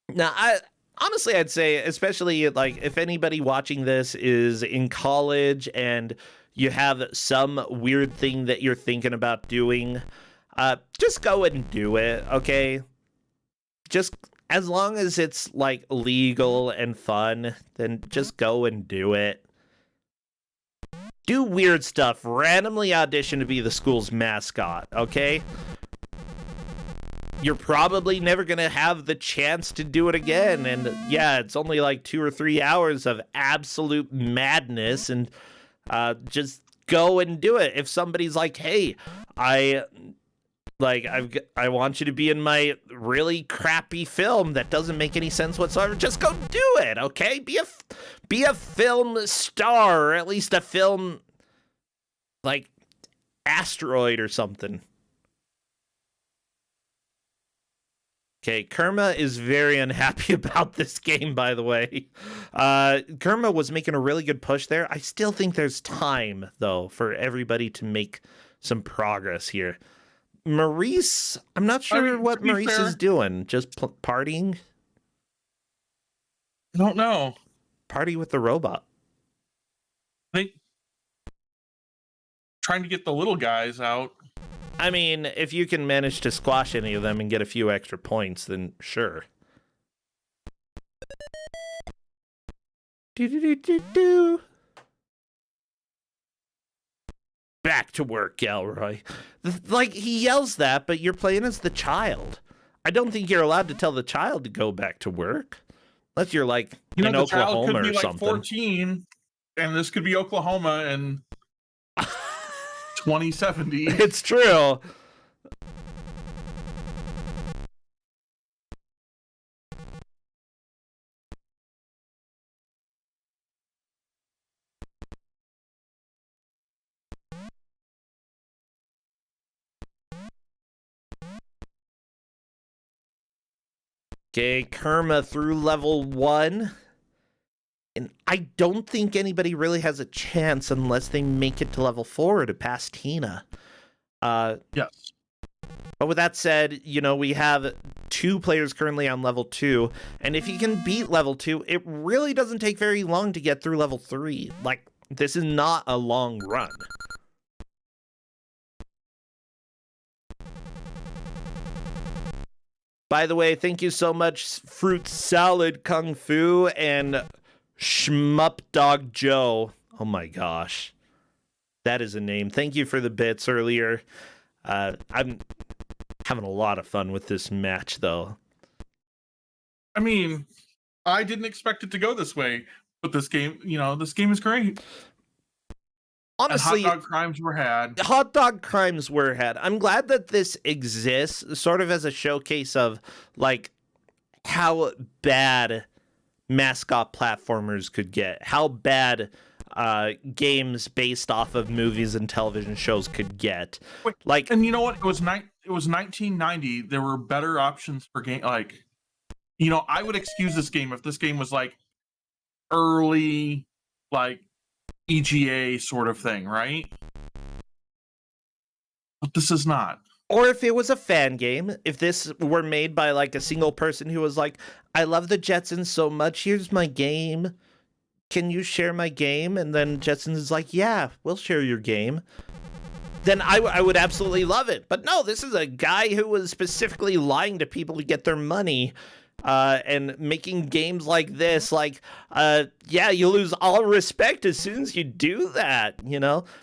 Now, I'd say, especially, like, if anybody watching this is in college and you have some weird thing that you're thinking about doing, just go and do it, okay? Just... as long as it's, like, legal and fun, then just go and do it. Do weird stuff. Randomly audition to be the school's mascot, okay? You're probably never going to have the chance to do it again. And, yeah, it's only, like, 2 or 3 hours of absolute madness. And just go and do it. If somebody's like, hey, I want you to be in my really crappy film that doesn't make any sense whatsoever, just go do it, okay? Be a film star, or at least a film, like, Asteroid or something. Okay, Kerma is very unhappy about this game, by the way. Kerma was making a really good push there. I still think there's time, though, for everybody to make some progress here. Maurice, I'm not sure what Maurice is doing. Just partying? I don't know. Party with the robot. I think trying to get the little guys out. I mean, if you can manage to squash any of them and get a few extra points, then sure. Do. Back to work, Galroy. Like, he yells that, but you're playing as the child. I don't think you're allowed to tell the child to go back to work. Unless you're, like, in Oklahoma or something. The child could be, like, 14, and this could be Oklahoma in 2070. It's true. Okay, Kerma through level 1. And I don't think anybody really has a chance unless they make it to level 4 to pass Tina. Yes. But with that said, you know, we have 2 players currently on level 2. And if you can beat level 2, it really doesn't take very long to get through level 3. Like, this is not a long run. By the way, thank you so much, Fruit Salad Kung Fu and Shmup Dog Joe. Oh my gosh. That is a name. Thank you for the bits earlier. I'm having a lot of fun with this match, though. I mean, I didn't expect it to go this way, but this game is great. Honestly, and hot dog crimes were had. Hot dog crimes were had. I'm glad that this exists, sort of as a showcase of like how bad mascot platformers could get, how bad games based off of movies and television shows could get. Wait, like, and you know what? It was 1990. There were better options for game. Like, I would excuse this game if this game was like early, like EGA sort of thing, right? But this is not. Or if it was a fan game, if this were made by like a single person who was like, I love the Jetsons so much, here's my game. Can you share my game? And then Jetsons is like, yeah, we'll share your game. Then I would absolutely love it. But no, this is a guy who was specifically lying to people to get their money. And making games like this, like, yeah, you lose all respect as soon as you do that,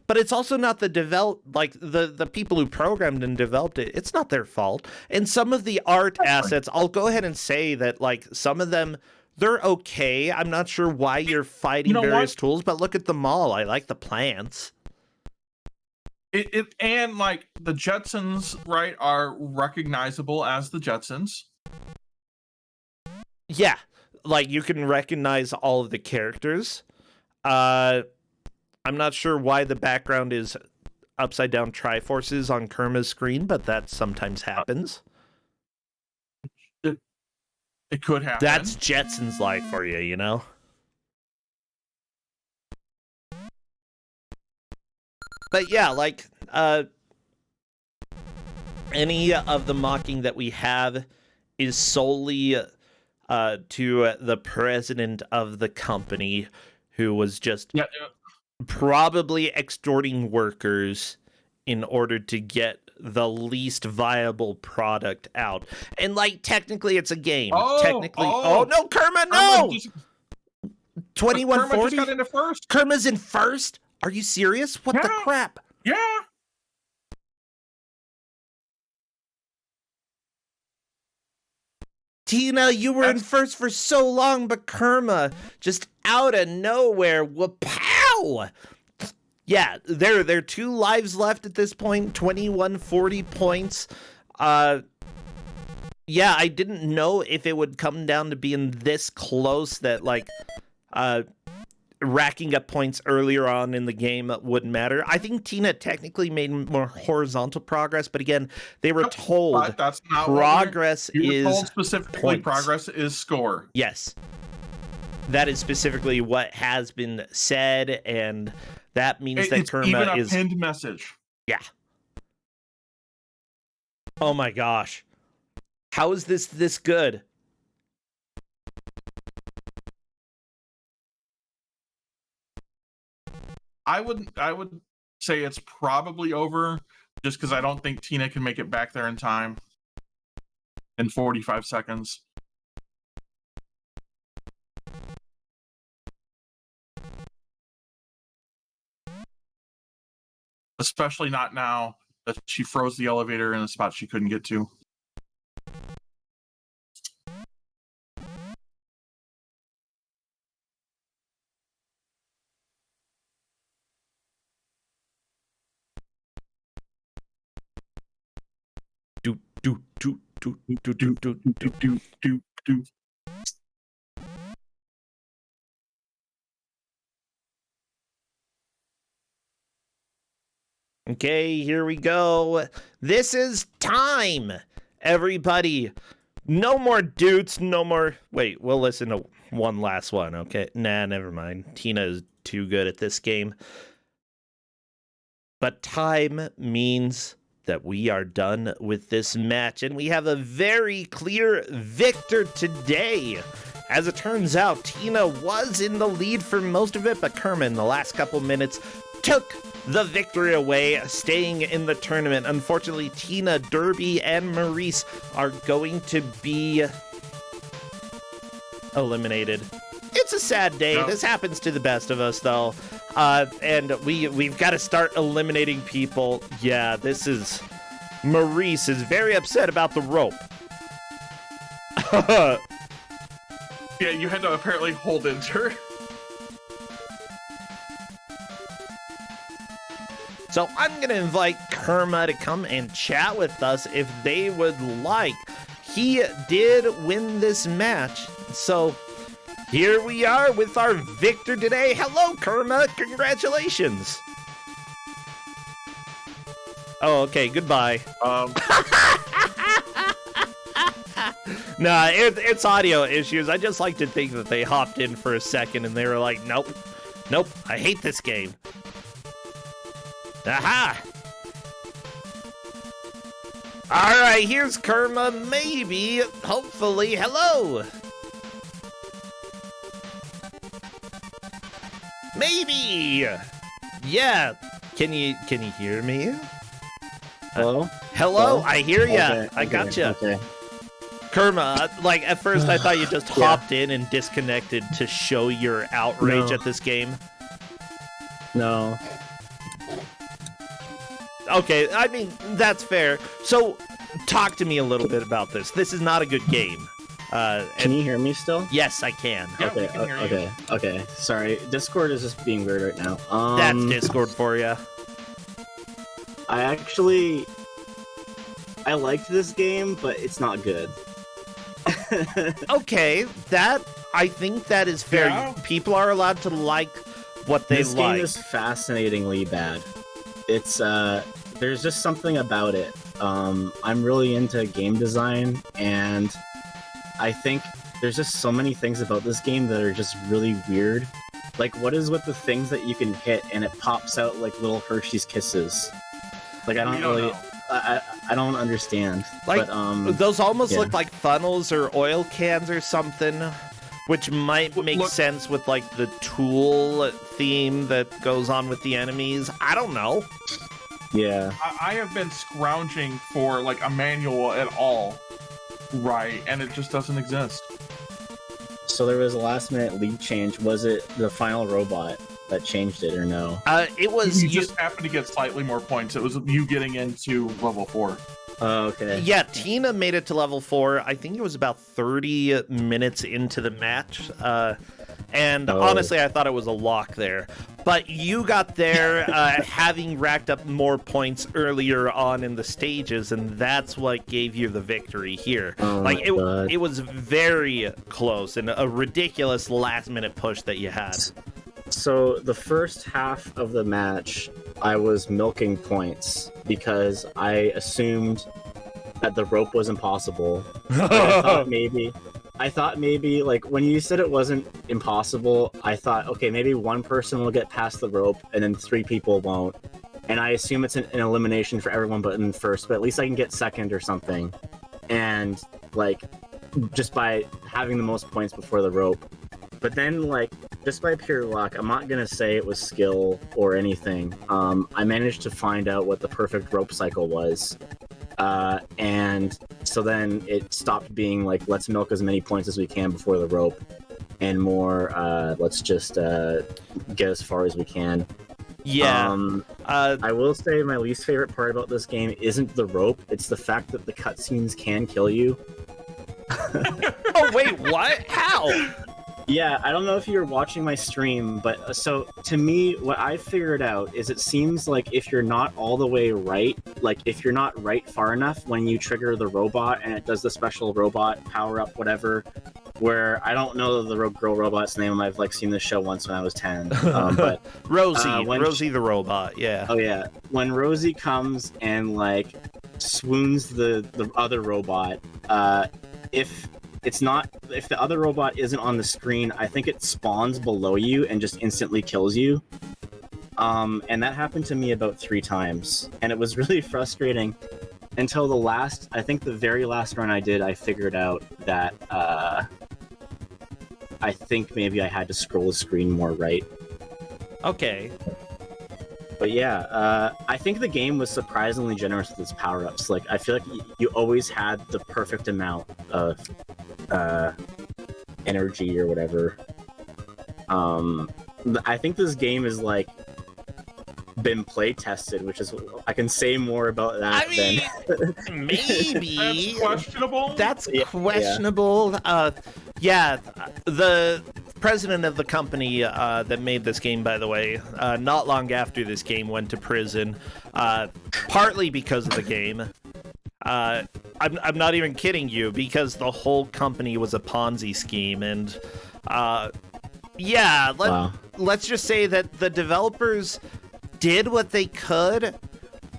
But it's also not the the people who programmed and developed it. It's not their fault. And some of the art assets, I'll go ahead and say that, like, some of them, they're okay. I'm not sure why you're fighting various tools, but look at the mall. I like the plants. And like the Jetsons, right, are recognizable as the Jetsons. Yeah, like you can recognize all of the characters. I'm not sure why the background is upside down Triforces on Kerma's screen, but that sometimes happens. It could happen. That's Jetsons like for you, But yeah, like any of the mocking that we have is solely to the president of the company, who was just probably extorting workers in order to get the least viable product out. And like technically it's a game. Oh no, Kerma, no! 2140 Kerma just got into first. Kerma's in first? Are you serious? What the crap? Yeah. Tina, you were in first for so long, but Kerma, just out of nowhere, wha-pow! Yeah, there are 2 lives left at this point, 2140 points. Yeah, I didn't know if it would come down to being this close that, like, racking up points earlier on in the game wouldn't matter. I think Tina technically made more horizontal progress, but again, they were told that's not progress is told specifically points. Progress is score. Yes. That is specifically what has been said, and that means that Kerma even a is pinned message. Yeah. Oh my gosh. How is this good? I would say it's probably over, just because I don't think Tina can make it back there in time in 45 seconds. Especially not now that she froze the elevator in a spot she couldn't get to. Do. Okay, here we go. This is time, everybody. No more dudes, no more... Wait, we'll listen to one last one, okay? Nah, never mind. Tina is too good at this game. But time means that we are done with this match, and we have a very clear victor today. As it turns out, Tina was in the lead for most of it, but Kerma in the last couple minutes took the victory away, staying in the tournament. Unfortunately, Tina, Derby, and Maurice are going to be eliminated. It's a sad day. No. This happens to the best of us, though. And we've got to start eliminating people. Yeah, this is... Maurice is very upset about the rope. Yeah, you had to apparently hold enter. So I'm going to invite Kerma to come and chat with us if they would like. He did win this match. So here we are with our victor today. Hello, Kerma. Congratulations. Oh, okay. Goodbye. Nah, it's audio issues. I just like to think that they hopped in for a second and they were like, nope, I hate this game. Aha! Alright, here's Kerma, maybe, hopefully, hello! Maybe! Yeah, can you hear me? Hello? Hello, I hear ya, Okay, I gotcha. Okay. Kerma, like, at first I thought you just hopped in and disconnected to show your outrage at this game. No. Okay, I mean, that's fair. So, talk to me a little bit about this. This is not a good game. Can you hear me still? Yes, I can. Yeah, Okay, we can hear you. okay. Sorry, Discord is just being weird right now. That's Discord for you. I liked this game, but it's not good. Okay, I think that is fair. Yeah. People are allowed to like what they This like. game is fascinatingly bad. It's there's just something about it. I'm really into game design, and I think there's just so many things about this game that are just really weird. Like, what is with the things that you can hit and it pops out like little Hershey's Kisses? Like, I don't really, I don't understand. Like, but, those almost yeah. look like funnels or oil cans or something, which might make sense with like the tool theme that goes on with the enemies. I don't know. Yeah. I have been scrounging for like a manual at all, right? And it just doesn't exist. So there was a last minute lead change. Was it the final robot that changed it or no? It was You just happened to get slightly more points. It was you getting into level 4. Oh, okay. Yeah, Tina made it to level 4. I think it was about 30 minutes into the match. And honestly, I thought it was a lock there. But you got there having racked up more points earlier on in the stages, and that's what gave you the victory here. Oh like, God. it was very close and a ridiculous last-minute push that you had. So the first half of the match, I was milking points because I assumed that the rope was impossible. Like, I thought maybe, like, when you said it wasn't impossible, I thought, okay, maybe one person will get past the rope and then 3 people won't. And I assume it's an elimination for everyone but in first, but at least I can get second or something. And, like, just by having the most points before the rope. But then, like, just by pure luck, I'm not gonna say it was skill or anything. I managed to find out what the perfect rope cycle was. And so then it stopped being like, let's milk as many points as we can before the rope, and more, let's just get as far as we can. Yeah. I will say my least favorite part about this game isn't the rope, it's the fact that the cutscenes can kill you. Oh, wait, what? How? Yeah, I don't know if you were watching my stream, but so to me, what I figured out is it seems like if you're not all the way right, like if you're not right far enough when you trigger the robot and it does the special robot power up, whatever, where I don't know the girl robot's name. I've like seen this show once when I was 10. But Rosie the robot, yeah. Oh yeah, when Rosie comes and like swoons the other robot, if the other robot isn't on the screen, I think it spawns below you and just instantly kills you. And that happened to me about 3 times, and it was really frustrating until the very last run I did, I figured out that I think maybe I had to scroll the screen more right. Okay. But yeah, I think the game was surprisingly generous with its power-ups. Like, I feel like you always had the perfect amount of energy or whatever. I think this game is like been play tested, which is I can say more about that. I mean, maybe That's questionable. That's questionable. Yeah, the president of the company that made this game, by the way, not long after this game went to prison, partly because of the game. I'm not even kidding you, because the whole company was a Ponzi scheme, and let's just say that the developers did what they could,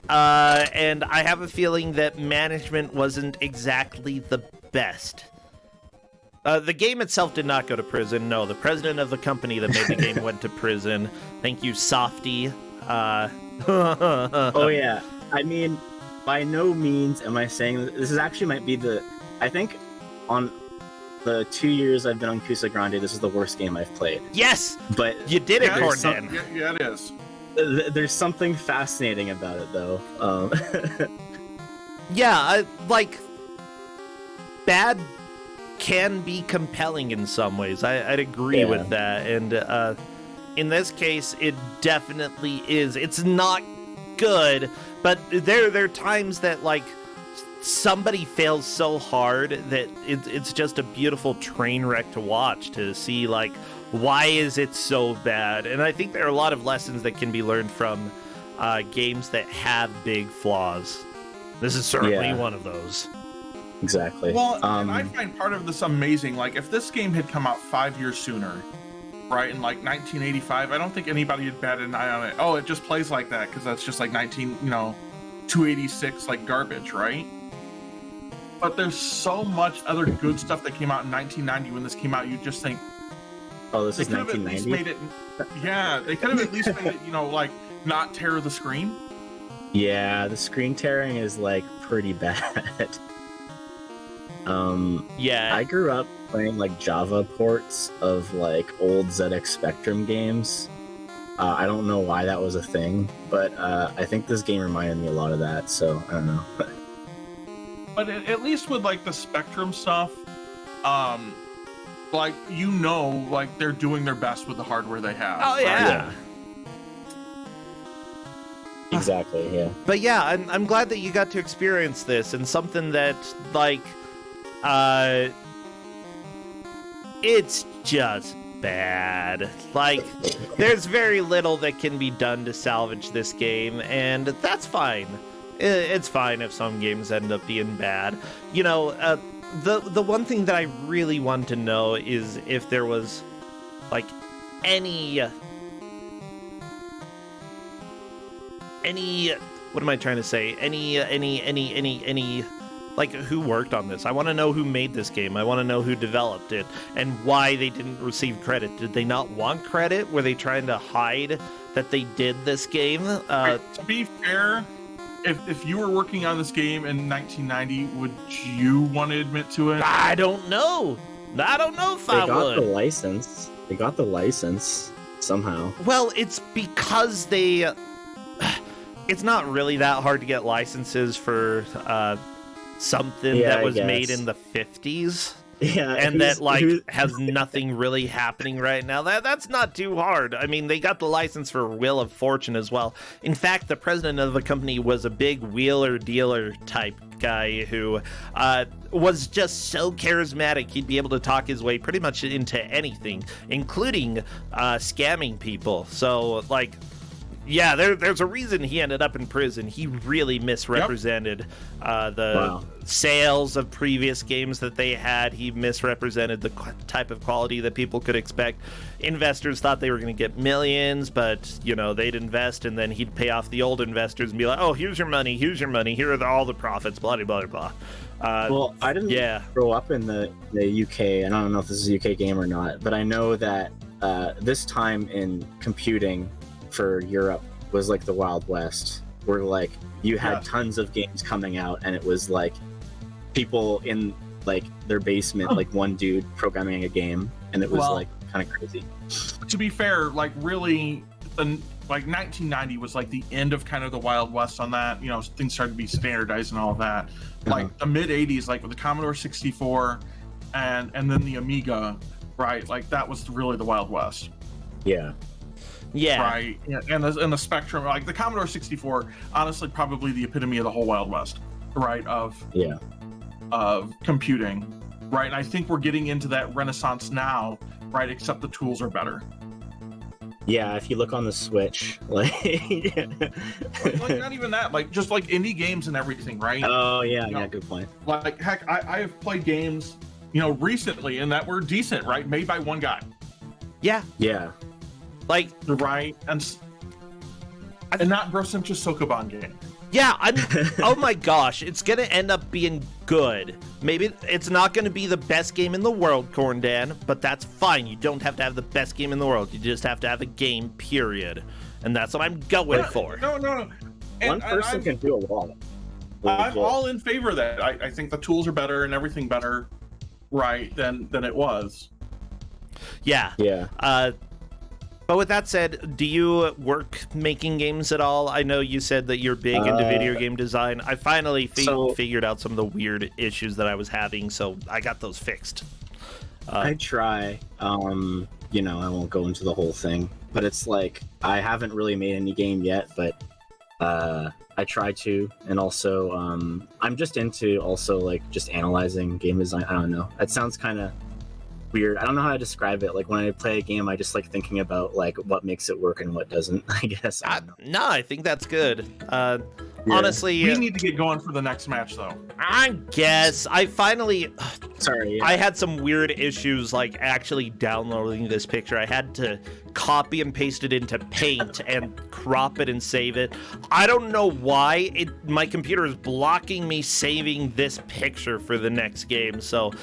and I have a feeling that management wasn't exactly the best. The game itself did not go to prison. No, the president of the company that made the game went to prison. Thank you, Softy. Oh yeah, I mean, by no means am I saying this is actually might be I think on the 2 years I've been on Kusog7ande, this is the worst game I've played. Yes, but you did it, Cordan. Yeah, it is. There's something fascinating about it, though. Yeah, like, bad can be compelling in some ways. I'd agree with that. And in this case, it definitely is. It's not good, but there are times that, like, somebody fails so hard that it's just a beautiful train wreck to watch, to see, like, why is it so bad? And I think there are a lot of lessons that can be learned from games that have big flaws. This is certainly one of those. Exactly. Well, and I find part of this amazing. Like, if this game had come out 5 years sooner, right, in like 1985, I don't think anybody had batted an eye on it. Oh, it just plays like that because that's just like 286 like garbage, right? But there's so much other good stuff that came out in 1990 when this came out. You just think, oh, this is 1990. They could have at least made it, like not tear the screen. Yeah, the screen tearing is like pretty bad. I grew up playing like Java ports of like old ZX Spectrum games. I don't know why that was a thing, but I think this game reminded me a lot of that, so I don't know. But at least with like the Spectrum stuff, like, like they're doing their best with the hardware they have. Oh yeah. Right? Exactly, yeah. But yeah, I'm glad that you got to experience this, and something that, like, it's just bad. Like, there's very little that can be done to salvage this game, and that's fine. It's fine if some games end up being bad. The one thing that I really want to know is if there was, like, any what am I trying to say? Any like, who worked on this? I want to know who made this game. I want to know who developed it and why they didn't receive credit. Did they not want credit? Were they trying to hide that they did this game? To be fair, if you were working on this game in 1990, would you want to admit to it? I don't know. I don't know if I would. They got the license somehow. Well, it's because it's not really that hard to get licenses for something that was made in the 50s. Yeah, and that has nothing really happening right now. That's not too hard. I mean, they got the license for Wheel of Fortune as well. In fact, the president of the company was a big wheeler dealer type guy who was just so charismatic. He'd be able to talk his way pretty much into anything, including scamming people. So, like, yeah, there's a reason he ended up in prison. He really misrepresented the sales of previous games that they had. He misrepresented the type of quality that people could expect. Investors thought they were going to get millions, but, they'd invest, and then he'd pay off the old investors and be like, oh, here's your money, here are all the profits, blah, blah, blah, blah. Well, I didn't grow up in the UK. I don't know if this is a UK game or not, but I know that this time in computing for Europe was like the Wild West, where like you had tons of games coming out, and it was like people in like their basement, like one dude programming a game, and it was like kind of crazy. To be fair, like really like 1990 was like the end of kind of the Wild West on that. You know, things started to be standardized and all of that. Like the mid 80s, like with the Commodore 64 and then the Amiga, right? Like that was really the Wild West. Yeah. Yeah. Right. And the Spectrum, like the Commodore 64, honestly, probably the epitome of the whole Wild West, right? Of computing, right? And I think we're getting into that renaissance now, right? Except the tools are better. Yeah, if you look on the Switch, like like not even that, like just like indie games and everything, right? Oh yeah, You know, yeah, good point. Like heck, I have played games, you know, recently and that were decent, right? Made by one guy. Yeah. Yeah. Like, right? And not Brosencha Sokoban game. yeah, oh my gosh, it's gonna end up being good. Maybe it's not gonna be the best game in the world, Corndan, but that's fine. You don't have to have the best game in the world. You just have to have a game, period. And that's what I'm going for. No. And, One person can do a lot. I'm all in favor of that. I think the tools are better and everything better, right, than it was. Yeah. Yeah. But with that said, do you work making games at all? I know you said that you're big into video game design. I finally figured out some of the weird issues that I was having, so I got those fixed. I try. You know, I won't go into the whole thing, but it's like I haven't really made any game yet, but I try to, and also I'm just into also like just analyzing game design. I don't know. That sounds kind of weird. I don't know how to describe it. Like when I play a game, I just like thinking about like what makes it work and what doesn't. I guess. No, I think that's good. Honestly, we need to get going for the next match, though. I guess I finally. Sorry. Yeah. I had some weird issues like actually downloading this picture. I had to copy and paste it into Paint and crop it and save it. I don't know why my computer is blocking me saving this picture for the next game. So.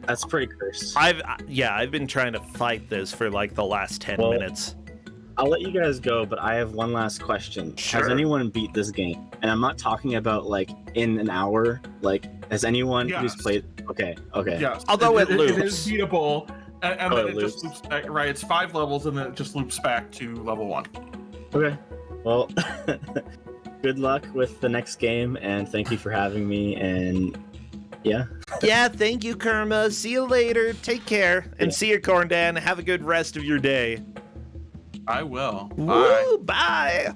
That's pretty cursed. I've been trying to fight this for like the last 10 minutes. I'll let you guys go, but I have one last question. Sure. Has anyone beat this game? And I'm not talking about like in an hour. Like, has anyone who's played? Okay. Yes. Although it loops. It is beatable, and then it loops. just loops back. Right, it's 5 levels, and then it just loops back to level 1. Okay. Well, good luck with the next game, and thank you for having me. And yeah. Yeah, thank you, Kerma. See you later. Take care. And see you, Corndan. Have a good rest of your day. I will. Woo, bye.